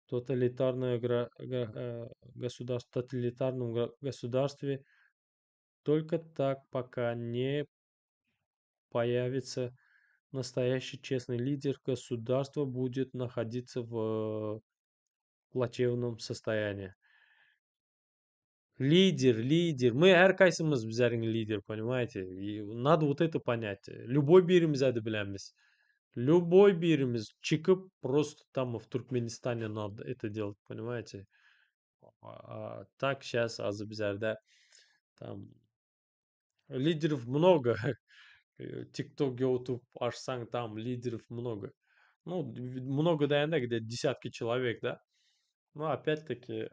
Тоталитарном государстве только так, пока не появится настоящий честный лидер, государство будет находиться в плачевном состоянии. Лидер. Мы әрқайсымыз бізлердің лидер, понимаете? И надо вот это понять. Любой birimiz әді білеміз. Любой birimiz çıkıp просто там в Туркменистане надо это делать, понимаете? Так сейчас азыбізлерде там лидеров много. ТикТок, Ютуб ашсаң, там лидеров много. Ну, много да, где-то десятки человек, да? Но опять-таки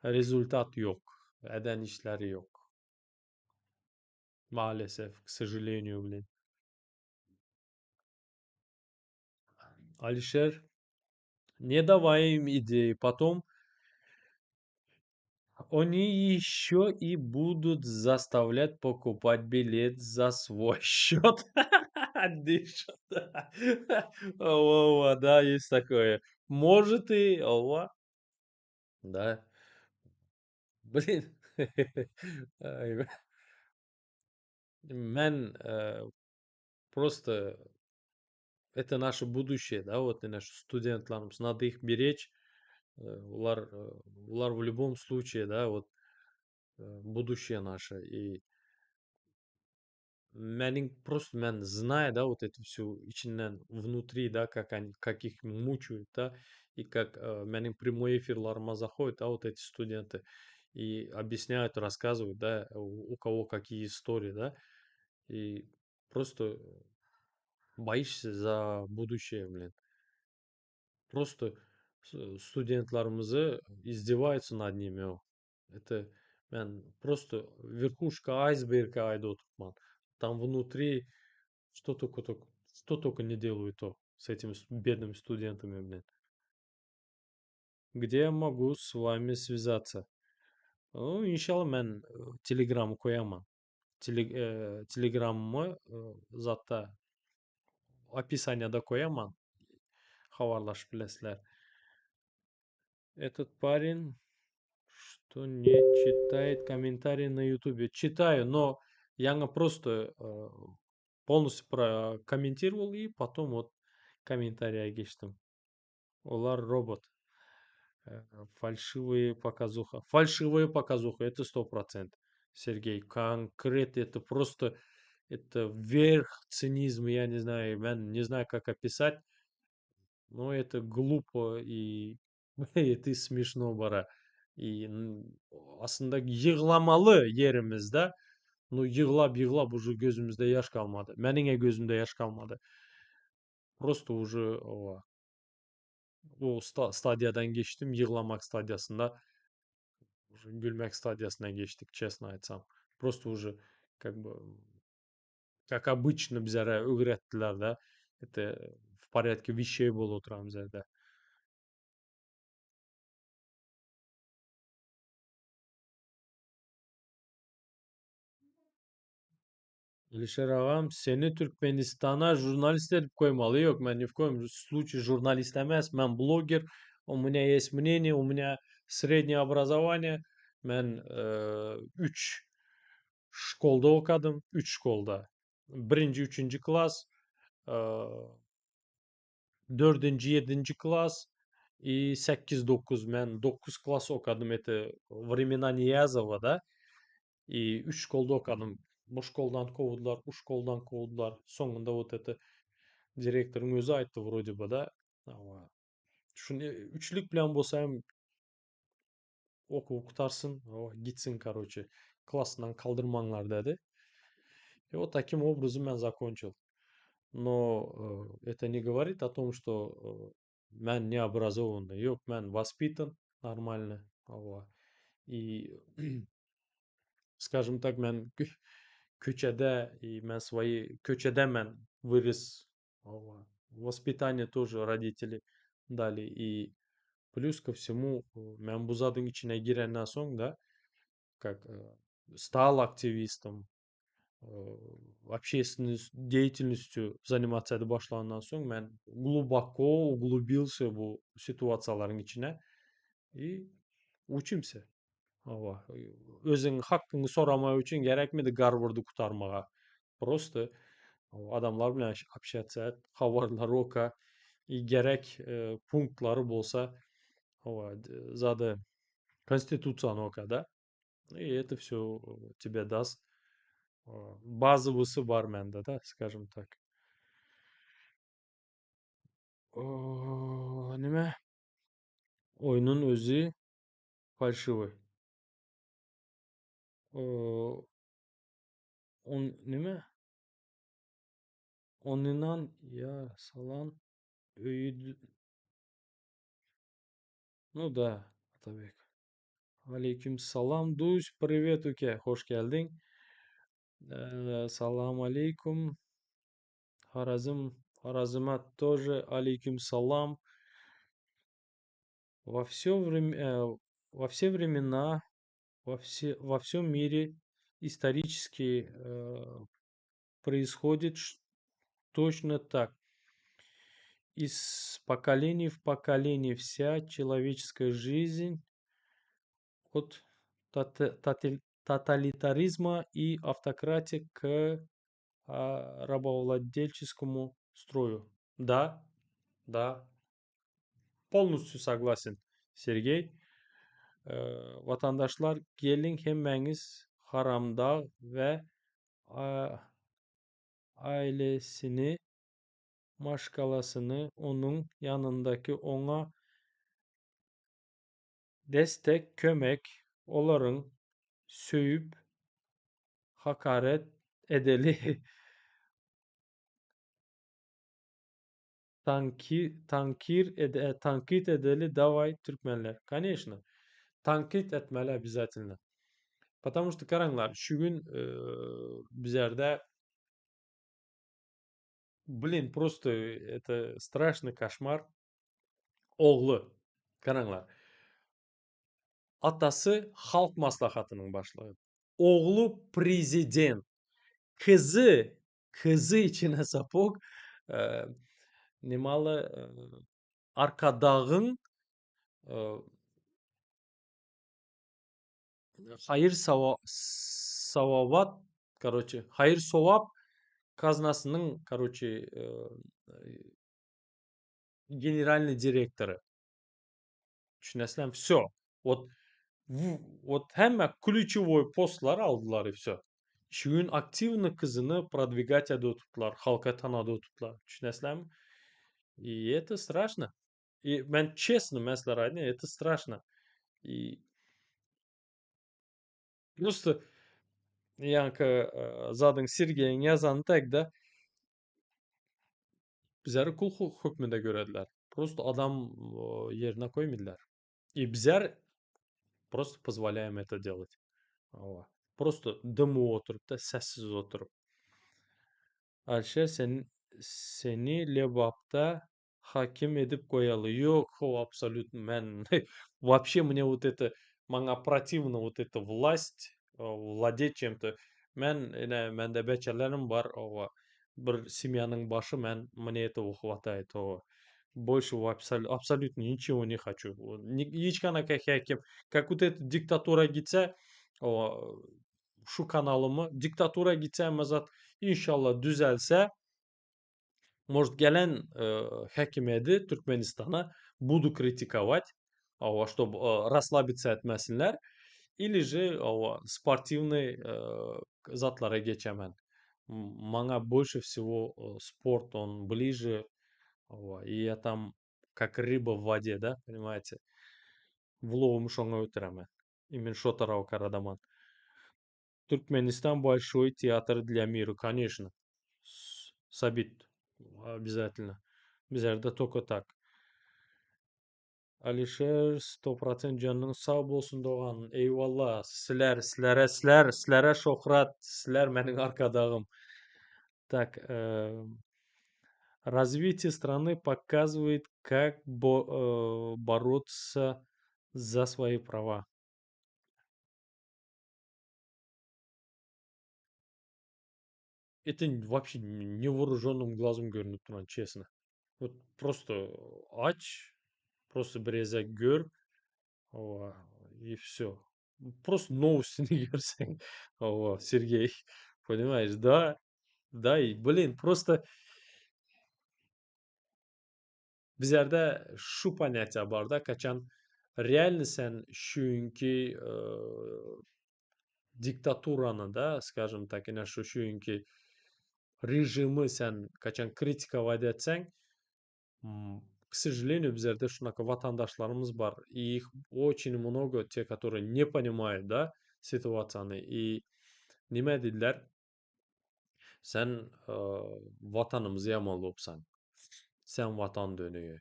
результат yok. Eden işleri yok. Maalesef, к сожалению, блин. Алишер, не давай им идеи. Потом они еще и будут заставлять покупать билет за свой счет. Дышат. Ова, да, есть такое. Может и, ова. Да. Блин. Ай, Мен просто это наше будущее, да, вот и наши студентларымыз, надо их беречь. Улар в любом случае, да, вот будущее наше. И мен знаю, да, вот это все içinden внутри, да, как их мучают, да, и как менин прямой эфирларыма заходят, да, вот эти студенты, и объясняют, рассказывают, да, у кого какие истории, да, и просто боишься за будущее, блин. Просто студентларымызы издеваются над ними. Это просто верхушка айсберга айда отырман. Там внутри что только не делают то с этими бедными студентами, блин. Где я могу с вами связаться? Ну, иншалла, мен телеграмму қоямын. Телеграммы затта описанияда қоямын. Хабарлашып білесіздер. Этот парень, что не читает комментарии на ютубе. Читаю, но я просто полностью прокомментировал и потом вот комментарий geçtim. Олар робот. Фальшивая показуха. Фальшивая показуха, это 100%. Сергей, конкретно это просто, это верх цинизма, я не знаю, я не знаю, как описать, но это глупо и это смешно бара. И aslında yığlamalı yerimiz да, но yığlап уже gözümüzde yaş kalmadı. Менің gözümde yaş kalmadı. Просто уже o stadiyadan geçtim, yığlamak stadiyasında уже gülmek stadiyasına geçtik, честно айтсам. Просто уже как бы как обычно bizlere öğrettiler да, это в порядке вещей болып отырамыз да. Алишер ағам, сені Түркменистана журналист етіп қоймалы. Yok, мен ни в коем случае журналист емес, мен блогер, у меня есть мнение, у меня среднее образование. Мен 3 школда оқадым, 3 школда. Birinci, 3. класс, 4-cü, 7-ci класс и 8-9. Мен 9 класс оқадым, это времена Ниязова, да? И 3 школда оқадым. Bu школдан kovdular, bu школдан kovdular. Соңында вот это директордың өзі айтты вроде бы, да? Шуны үчлік білән болса ham оқу құтарсын, гитсин, короче, классынан қалдырмаңлар деді. И вот таким образом мен закончил. Но это не говорит о том, что мен не образованный. Yok, мен воспитан нормально. И, скажем так, мен көчеде, и мен свои көчеде мен вырос. Воспитание тоже родители дали. И плюс ко всему, мен бұзадың içine girеннен соң, да, как стал активистом. деятельностью заниматься эди башлагандан соң мен глубоко углубился бул ситуациялардын ичине и учимся. Ооба. Өзүңүн хакыңды сорамай үчүн керекмиди гарварды кутармага. Просто адамдар менен общаться эт, кабарлар ока, и керек пунктлары болса, зады конституцияны ока, да? И это все тебе даст. Базовыйсы бар менде, да, скажем так. Неме? Oyunun өзү фальшивый. Неме? Онынан я салам өйдү. Ну да, Атабек. Алейкум салам, Дусь, привет, Уке, хош келдиң. Салам алейкум. Харазымат тоже алейкум салам. Во все времена, во всем мире исторически происходит точно так. Из поколения в поколение вся человеческая жизнь от тоталитаризма и автократии к рабовладельческому строю. Да, да, полностью согласен, Сергей. Vatandaşlar gelin hemmeniz haramda ve ailesini, maşgalasını, onun yanındaki ona destek, kömek, onların söyüp hakaret edeli, tankit edeli davay Türkmenler. Конечно, tankit etmeli обязательно. Потому что караңлар, шүгүн bizlerde, блин, просто это страшный кошмар. Оғлы, караңлар. Атасы халк маслахатының башлығы. Оğlu президент. Kızı içine sapık nemalı arkadağın hayır savavat, короче, hayır совап казнасының, короче, генеральный директоры. Düşünesem, все. Вот hemen ключевой постлар aldılar и все. Шүгүн активно кызыны продвигать эде tuttular, халка танады tuttular. Düşünesem, и это страшно. И мен честно, mesela айтайын, это страшно. И просто Янка задың Сергейің yazanı так да, bizleri kul hükmünde görediler. Просто адам yerine koymadılar. И bizler просто позволяем это делать. Просто дымы отырып та, сәссіз отырып. Әлше сені лебапта хаким едіп қоялы. Yok, абсолютно. Мен вообще мне вот это, маңа противно вот эта власть, владеть чем-то. Менде бәчелерім бар, бір семьяның башы, мне этого хватает. Больше абсолютно ничего не хочу. Ешқана хаким. Как вот эта диктатура гитсе, şu kanalımı diktatura gitsem inşallah düzelse, может gelen həkimiyeti Türkmenistan'a буду критиковать, чтобы расслабиться etmesinler, или же спортивный zatlara geçemem. Мага больше всего спорт, он ближе, и я там как рыба в воде, да, понимаете, в ловом шоңа өтіремін. Именно шо тарау карадаман. Туркменистан большой театр для мира, конечно. Сабит. Обязательно. Bizlerde только так. Alişer 100% canın sağ olsun Doğan. Eyvallah. Sizlere şöhret. Sizler benim arkadağım. Так. Развитие страны показывает, как бороться за свои права. это вообще невооруженным глазом görünüp туран, честно. Вот просто ач, просто bir ezek gör, ова, и все. Просто новостini görsen, ова, Сергей, понимаешь, да, да, и, блин, просто bizlarda shu понятие бар да, qachon реально sen shuinki diktaturani да, скажем так, ina shuinki rejimni sen qachon критиковать etsang, к сожалению, bizlarda shunaqa vatandoshlarimiz бар. И их очень много, те, которые не понимают, да, ситуацияны. И nima dedilar? Sen vatanimizni yomonlabsan. Sen vatan dönüğü.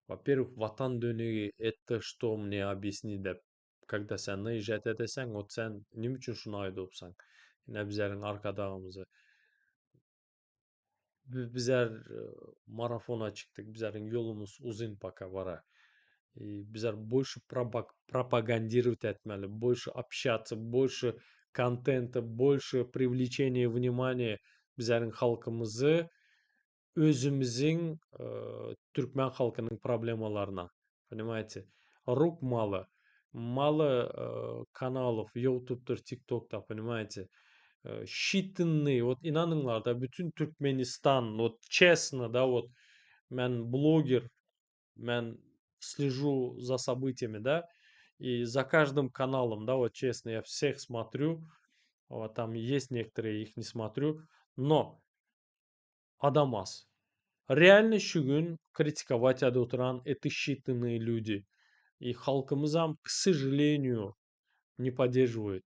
Во-первых, ватан дөнüğü это что мне объясни деп. Когда sen наезжать edesen, вот sen nima uchun shuni aytayapsan? Yine bizlerin arkadağımızı. Bizler marafona çıktık. Bizlerin yolumuz uzun пока vara. И bizler больше пропагандировать etmeli. Больше общаться, больше контента, больше привлечения внимания bizlerin halkımızı özümüzün Türkmen halkının проблемаларына. Понимаете? Рук мало. Мало каналов, YouTube'dur, TikTok'ta, понимаете? Считанные, вот инаныңlar да, bütün Türkmenistan, вот честно, да, вот мен блогер, мен слежу за событиями, да, и за каждым каналом, да, вот честно, я всех смотрю, вот там есть некоторые, их не смотрю, но адам аз. Реально шүгін критиковать отыран это считанные люди. И халкымызам, к сожалению, не поддерживают.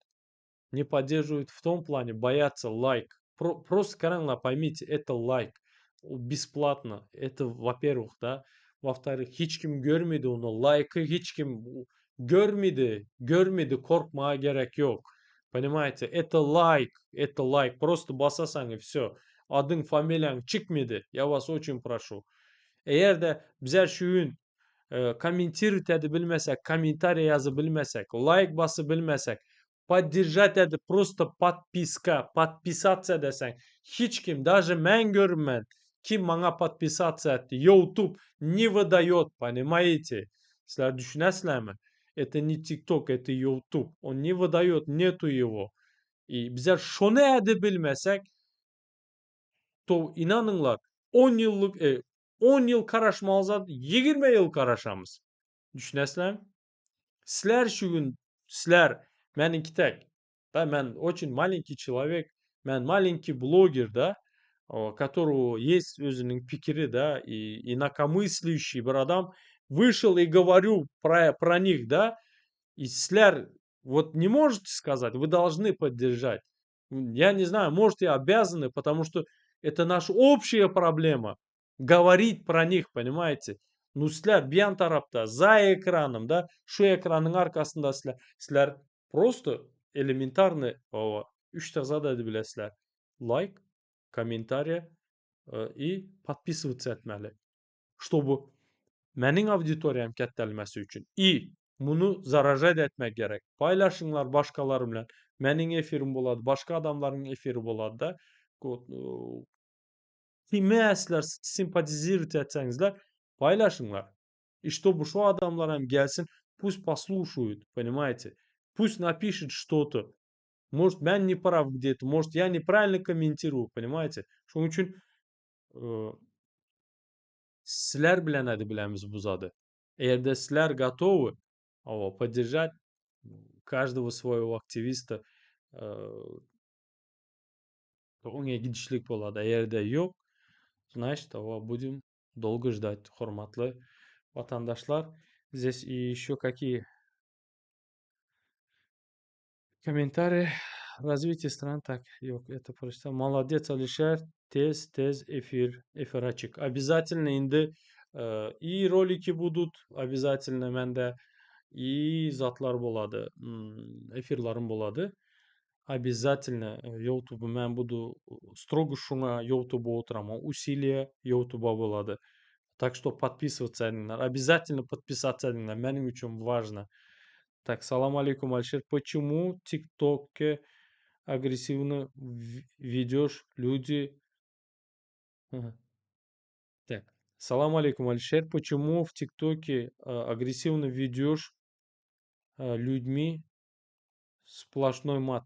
Не поддерживают в том плане, боятся лайк. Просто, караңла, поймите, это лайк. Бесплатно. Это, во-первых, да. Во-вторых, хичким görmedi onu. Лайкы хичким görmedi, korkmaya gerek yok. Понимаете, это лайк. Просто басасаң и все. Adın, фамилияң çıkmadı. Я вас очень прошу. Eğer de bizler şuyun комментировать edə bilməsək, комментарий yazı bilməsək, лайк bası bilməsək, поддержать edə просто подписаться edəsən, hiç kim, даже mən görmən, kim bana подписаться etdi, YouTube не выдает, понимаете? Sizler düşünəsizlərmi? Это не TikTok, это YouTube. Он не выдает, нету его. И bizler şunu edə bilməsək, то inanınlar 10 yıl karaşmalıyız, 20 yıl karaşamız. Düşünəsizlər? Sizler şu gün, sizler, mənimki tek. Да, mən очень маленький человек, mən маленький блогер, да, которого есть özünün fikri, да, и инакомыслящий bir adam, вышел и говорю про них, да, и sizler вот не можете сказать, вы должны поддержать. Я не знаю, можете, обязаны, потому что это наша общая проблема. Говорить про них, понимаете? Ну, sizler bir yan tarafta, за экраном, да, şu ekranın arkasında sizler просто элементарный üçte zada edebilesizler. Like, комментарий и подписываться etmeli. Чтобы menin auditoriyam kettelmesi için. И bunu zarar etmek gerek. Paylaşınlar başkaları bilen. Menin efirim boladı, başka adamların efiri boladı da. Kime sizler simpatizировать etsenizler paylaşınlar. И чтобы şu adamlar hem gelsin, пусть послушают, понимаете? Пусть напишет что-то. Может, ben не прав где-то, может, я неправильно комментирую, понимаете? Şunun için sizler bilen hadi bilemiz bu zadı. Eğer de sizler готовы поддержать каждого своего активиста, то onga gidishlik bo'ladi. Eğer de yok, значит, будем долго ждать, hurmatli vatandaşlar. Здесь и еще какие комментарии. Развитие стран. Так, yok, это прочитал. Молодец, Алишер. Tez эфир açık. Обязательно indi и ролики будут. Обязательно mende и zatlar boladı. Эфирларым boladı. Обязательно YouTube мен буду строго шуна YouTube отырам. Усилия YouTube болады. Так что подписываться edinglar. Обязательно подписаться edinglar. Benim için важно. Так, салам алейкум, Алишер. Почему ТикТоке агрессивно ведешь, люди... Ага. Так. Салам алейкум, Алишер. Почему в ТикТоке агрессивно ведешь людьми сплошной мат?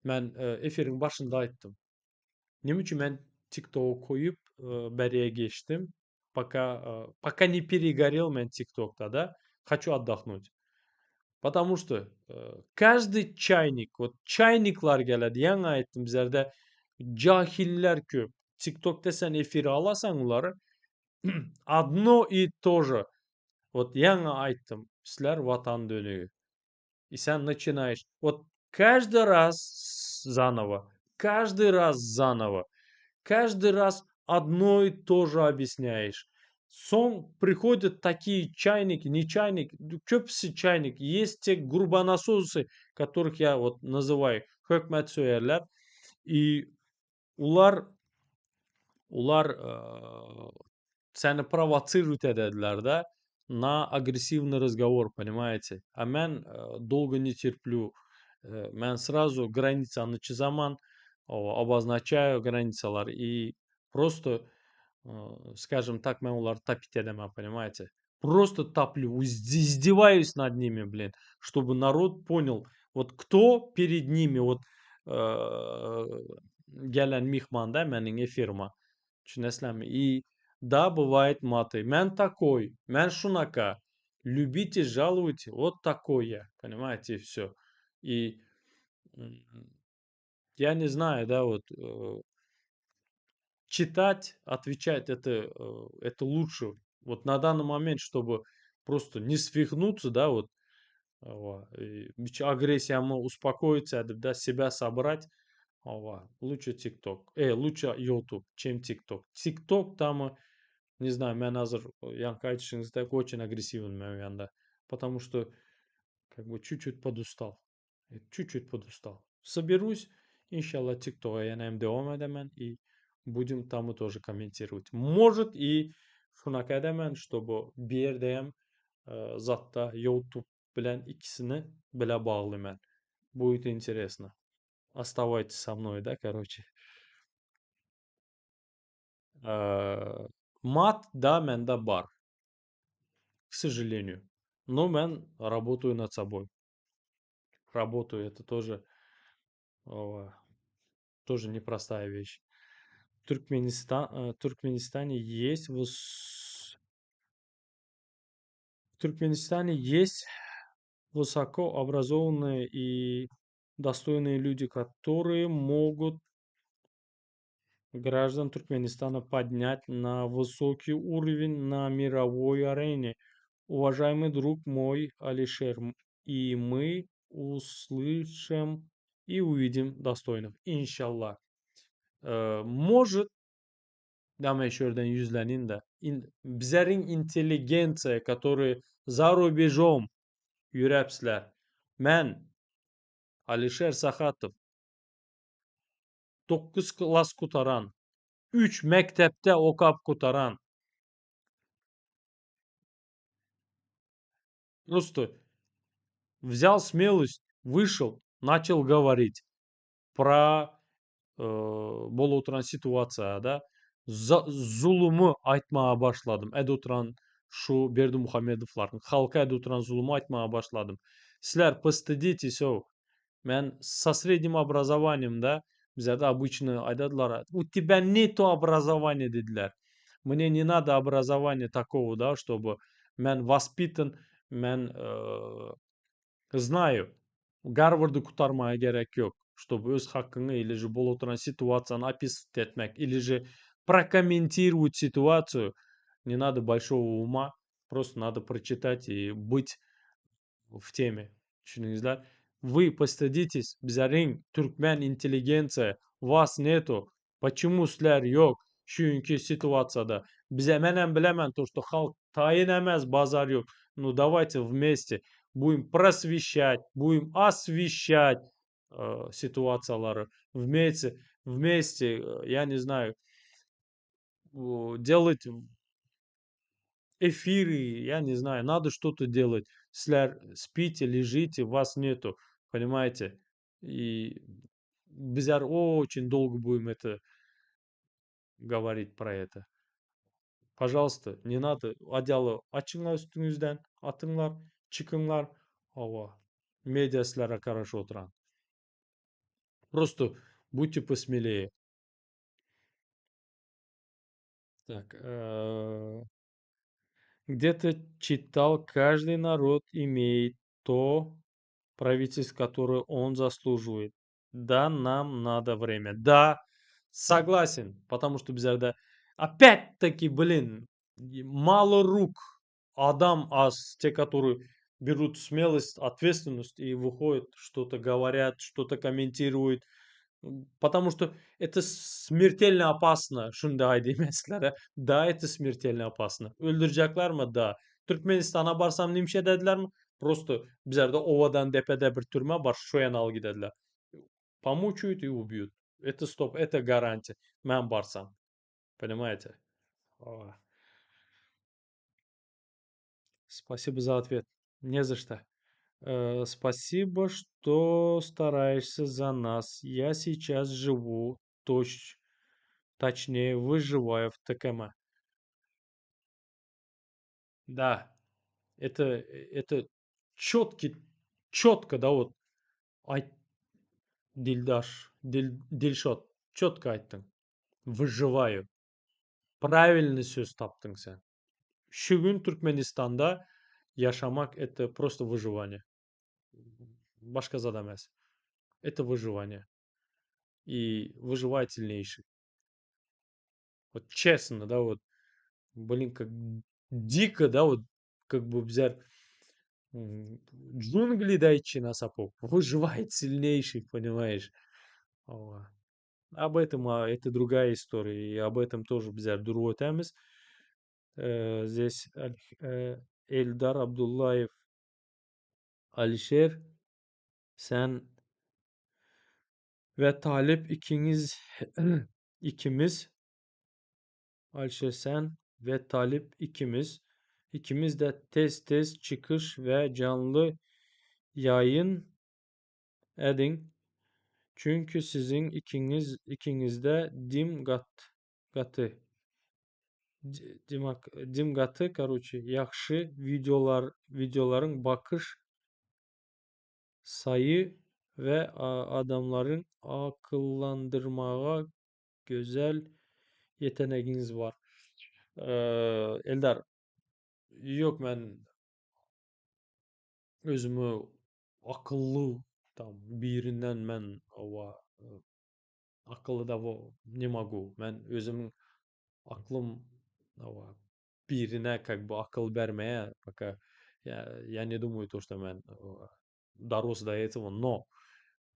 Мен эфирин başında ayttım. Nima uchun men TikTok koyup beriye geçtim? Пока не перегорел мен ТикТокта, да? Хочу отдохнуть. Потому что каждый чайник, вот чайниклар geledi. Яңа ayttım bizlerde cahiller köp. TikTok'ta sen efiri alasan uları одно и то же. Вот яңа ayttım. Sizler vatan dölüğü. И sen начинаешь. Вот каждый раз заново. Каждый раз заново. Каждый раз одно и то же объясняешь. Сон приходят такие чайники, не чайник, köpüsü чайник. Есть те грубонасосы, которых я вот называю hökmet söylerler. И ular seni провоцируют dediler да, на агрессивный разговор, понимаете? А мен долго не терплю. Мен сразу границаны чизаман, обозначаю границалар и просто, скажем так, мен улар тапить edemem, понимаете? Просто таплю, издеваюсь над ними, блин, чтобы народ понял, вот кто перед ними, вот gelen mihman да, mening efirma, düşünesizlarmi? И да, бывает маты. Мен такой, мен шунака. Любите, жалуйте, вот такой я, понимаете, и все. И я не знаю, да, вот читать, отвечать это лучше. Вот на данный момент, чтобы просто не свихнуться, да, вот, агрессиямы успокоиться, да, себя собрать, лучше ТикТок, лучше YouTube, чем ТикТок. ТикТок там, не знаю, мен азыр яңкы айтышыңыздай очень агрессивный янда, потому что как бы чуть-чуть подустал. Чуть-чуть подустал. Соберусь, иншалла, ТикТока я devam edemen и будем там тоже комментировать. Может и шунака edemen, чтобы bir yerdeyim zatta YouTube bilen ikisini bile bağlayman. Будет интересно. Оставайтесь со мной, да, короче. Мат, да, менда бар. К сожалению. Но мен работаю над собой. Работаю, это тоже непростая вещь. В Туркменистане есть высокообразованные и достойные люди, которые могут граждан Туркменистана поднять на высокий уровень на мировой арене. Уважаемый друг мой Алишер, и мы услышим и увидим достойных. Иншаллах. Может, дам еще один yüzlenin de, bizlerin интеллигенция, которые за рубежом yürepsler. Мен, Алишер Сахатов, 9 klas kutaran, 3 mektepte okap kutaran. Просто взял смелость, вышел, начал говорить про болып отырған ситуацияда зұлымы айтмаға башладым. Әді отырған шу Берді Мұхамедовлардың халқы әді отырған зұлымы айтмаға башладым. Сілер постыдитесь, мен со средним образованием, да, біздерді обычно айтадылар, у тебя нету образования dediler. Мне не надо образования такого, да, чтобы мен воспитан, мен знаю, Гарварды кутармая керек yok, чтобы өз хақыңы или же болып отырған ситуацияны описывать етмек, или же прокомментировать ситуацию. Не надо большого ума, просто надо прочитать и быть в теме. Düşündünüzler? Вы постыдитесь, bizlerin Türkmen интеллигенция, вас нету. Почему sizler yok? Çünkü ситуацияда. Bize menen bilemen то, что халк тайын емес, базар yok. Ну давайте вместе будем просвещать, будем освещать ситуациялары. Вместе, я не знаю, делать эфиры, я не знаю, надо что-то делать. Sizler спите, лежите, вас нету, понимаете? И bizler очень долго будем это говорить про это. Пожалуйста, не надо одеяло açыңlar üstünüzden, atыңlar, çıkыңlar. Ова. Медиа сілерге қарашы отыран. Просто будьте посмелее. Так, где-то читал, каждый народ имеет то правительство, которое он заслуживает. Да, нам надо время. Да, согласен, потому что bizlarda опять-таки, блин, мало рук. Адам, те, которые берут смелость, ответственность и выходят, что-то говорят, что-то комментируют. Потому что это смертельно опасно. Шундай демесler. Да, это смертельно опасно. Öldürecekler mi? Да. Türkmenistan'a barsam nimşe dediler mi? Просто bizlerde ovadan depede bir türme var. Şoyan al gidediler. Помучают и убьют. Это стоп, это гарантия. Мен барсам. Понимаете? Ова. Спасибо за ответ. Не за что. Спасибо, что стараешься за нас. Я сейчас живу, точнее, выживаю в ТКМ. Да, это четко, да, вот, айт, Дилшот, четко айттың. Выживаю. Правильный сөз таптың сен. Шүгін Түркменистанда yaşamak это просто выживание. Башка зат эмес. Это выживание. И выживает сильнейший. Вот честно, да, вот, блин, как дико, да, вот, как бы взять джунгли дайчи на сапог. Выживает сильнейший, понимаешь? Ова. Об этом, это другая история, и об этом тоже взять другой темис. Здесь Эльдар Абдуллаев, Alişer, sen ve Talip ikimiz, Alişer sen ve Talip ikimiz de tez çıkış ve canlı yayın edin. Çünkü sizin ikinizde dimgatı, dimgatı, короче, yaxşı videoların bakış sayı ve adamların akıllandırmaya güzel yeteneğiniz var. Eldar, yok ben özümü akıllı там birinden men ова akıllı da не могу. Ben özümün aklım ова birine как бы akıl vermeye пока я не думаю то, что мен дорос до этого, но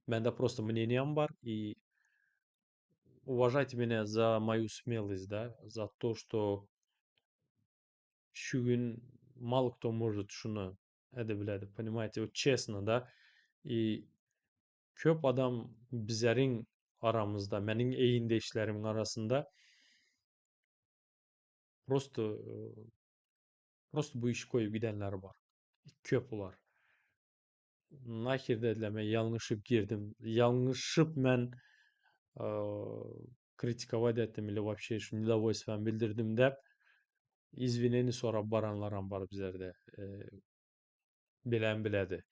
менде просто мнением бар, и уважайте меня за мою смелость, да, за то, что шүгін мало кто может шуны эдебледі, понимаете, вот честно, да, и көп адам bizlerin aramızda, menin eğindeşlerimin arasında просто bu işi koyup gidenler var. Köp ular. Nahir dediler, men yanlışıp girdim. Yanlışıp men критиковать ettim или вообще şu недовольством bildirdim dep извинени sorap baranlaram var bizlerde. Bilen biledi.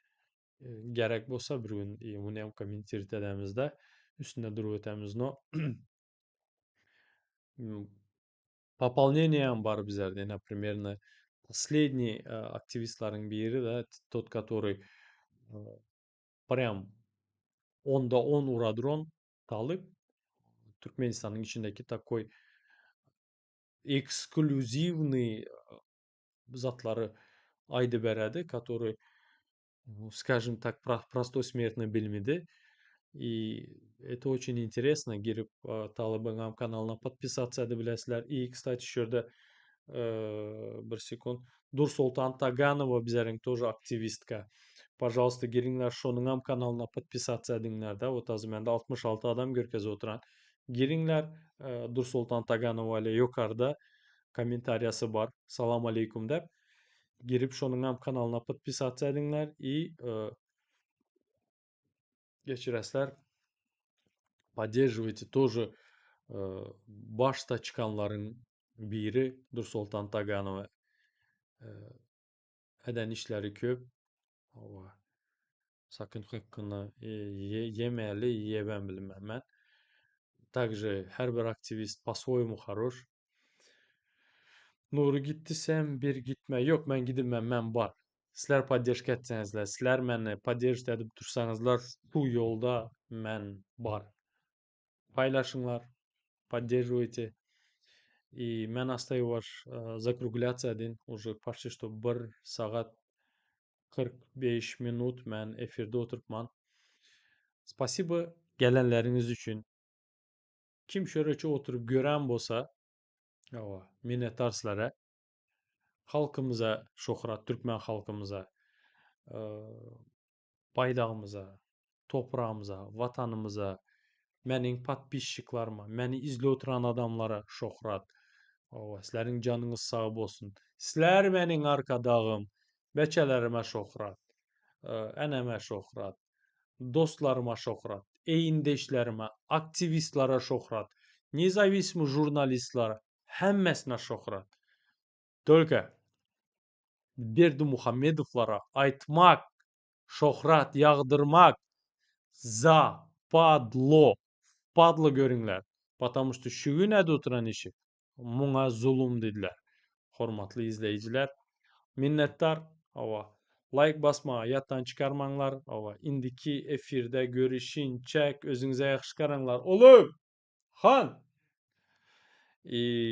Gerek bolsa bir gün bunu hem kommentir edemizde üstünde durup ötemiz no. Пополнение бар bizlerde, например, последний активистларың biri да, тот, который прям 10'da 10 урадрон Talip, Türkmenistan'ın içindeki такой эксклюзивный zatları aydı beredi, который, скажем так, простой смертный bilmedi. И это очень интересно. Girip Talib'in kanalına подписаться edebilesizler. И, кстати, şurada bir sekund. Нурсултан Таганова bizlerin тоже активистка. Пожалуйста, giringler şonun kanalına подписаться edingler da. Вот azı mende 66 adam görkez oturan. Giringler Нурсултан Таганова ile yukarıda kommentariyası var. Salam aleykum dep. Girip şonun kanalına подписаться edingler. И geçiresler. Поддерживайте тоже başta çıkanların biri Nursultan Taganova. Eden işleri köp. Ova. Sakın hakkını yemeli, yiyeben bilmem ben. Также her bir aktivist по-своему хорош. Nuri gitti sen bir gitme. Yok ben gidilmem ben bar. Sizler поддержка etsenizler, sizler meni поддержка edip dursanızlar bu yolda men bar. Paylaşınlar, поддерживайте. И мен остаюсь закругляться один уже почти что 1 saat 45 minut men efirde oturtman. Spasiba gelenleriniz için. Kim şöyle oturup gören bolsa, minnettar sizlere. Halkımıza şohrat, Türkmen halkımıza, baydağımıza, toprağımıza, vatanımıza, menin patpişçiklarıma, meni izle oturan adamlara şohrat. Sizlerin canınız sağ olsun. Sizler menin arkadağım, beçelerime şohrat, eneme şohrat, dostlarıma şohrat, eyindeşlerime, aktivistlere şohrat, независимый jurnalistlere, hemmesine şohrat. Только Berdi Muhammedovlara aytmak, şohrat yağdırmak za padlo. Padlo görünler. Потому что şu gün ede oturan işi. Muna zulüm dediler. Hormatlı izleyiciler. Minnettar. Like basma, yattan çıkarmanlar. Indiki efirde görüşün, çek, özünüze yakışkaranlar. Oğlum! Han!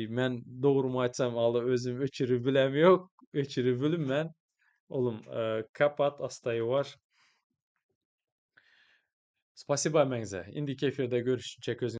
Men doğrumu açsam özüm öçürü bilem yok. Öçürü bilüm men. Oğlum kapat, astayı var. Spasiba menze. Indiki efirde görüşün, çek, özünüze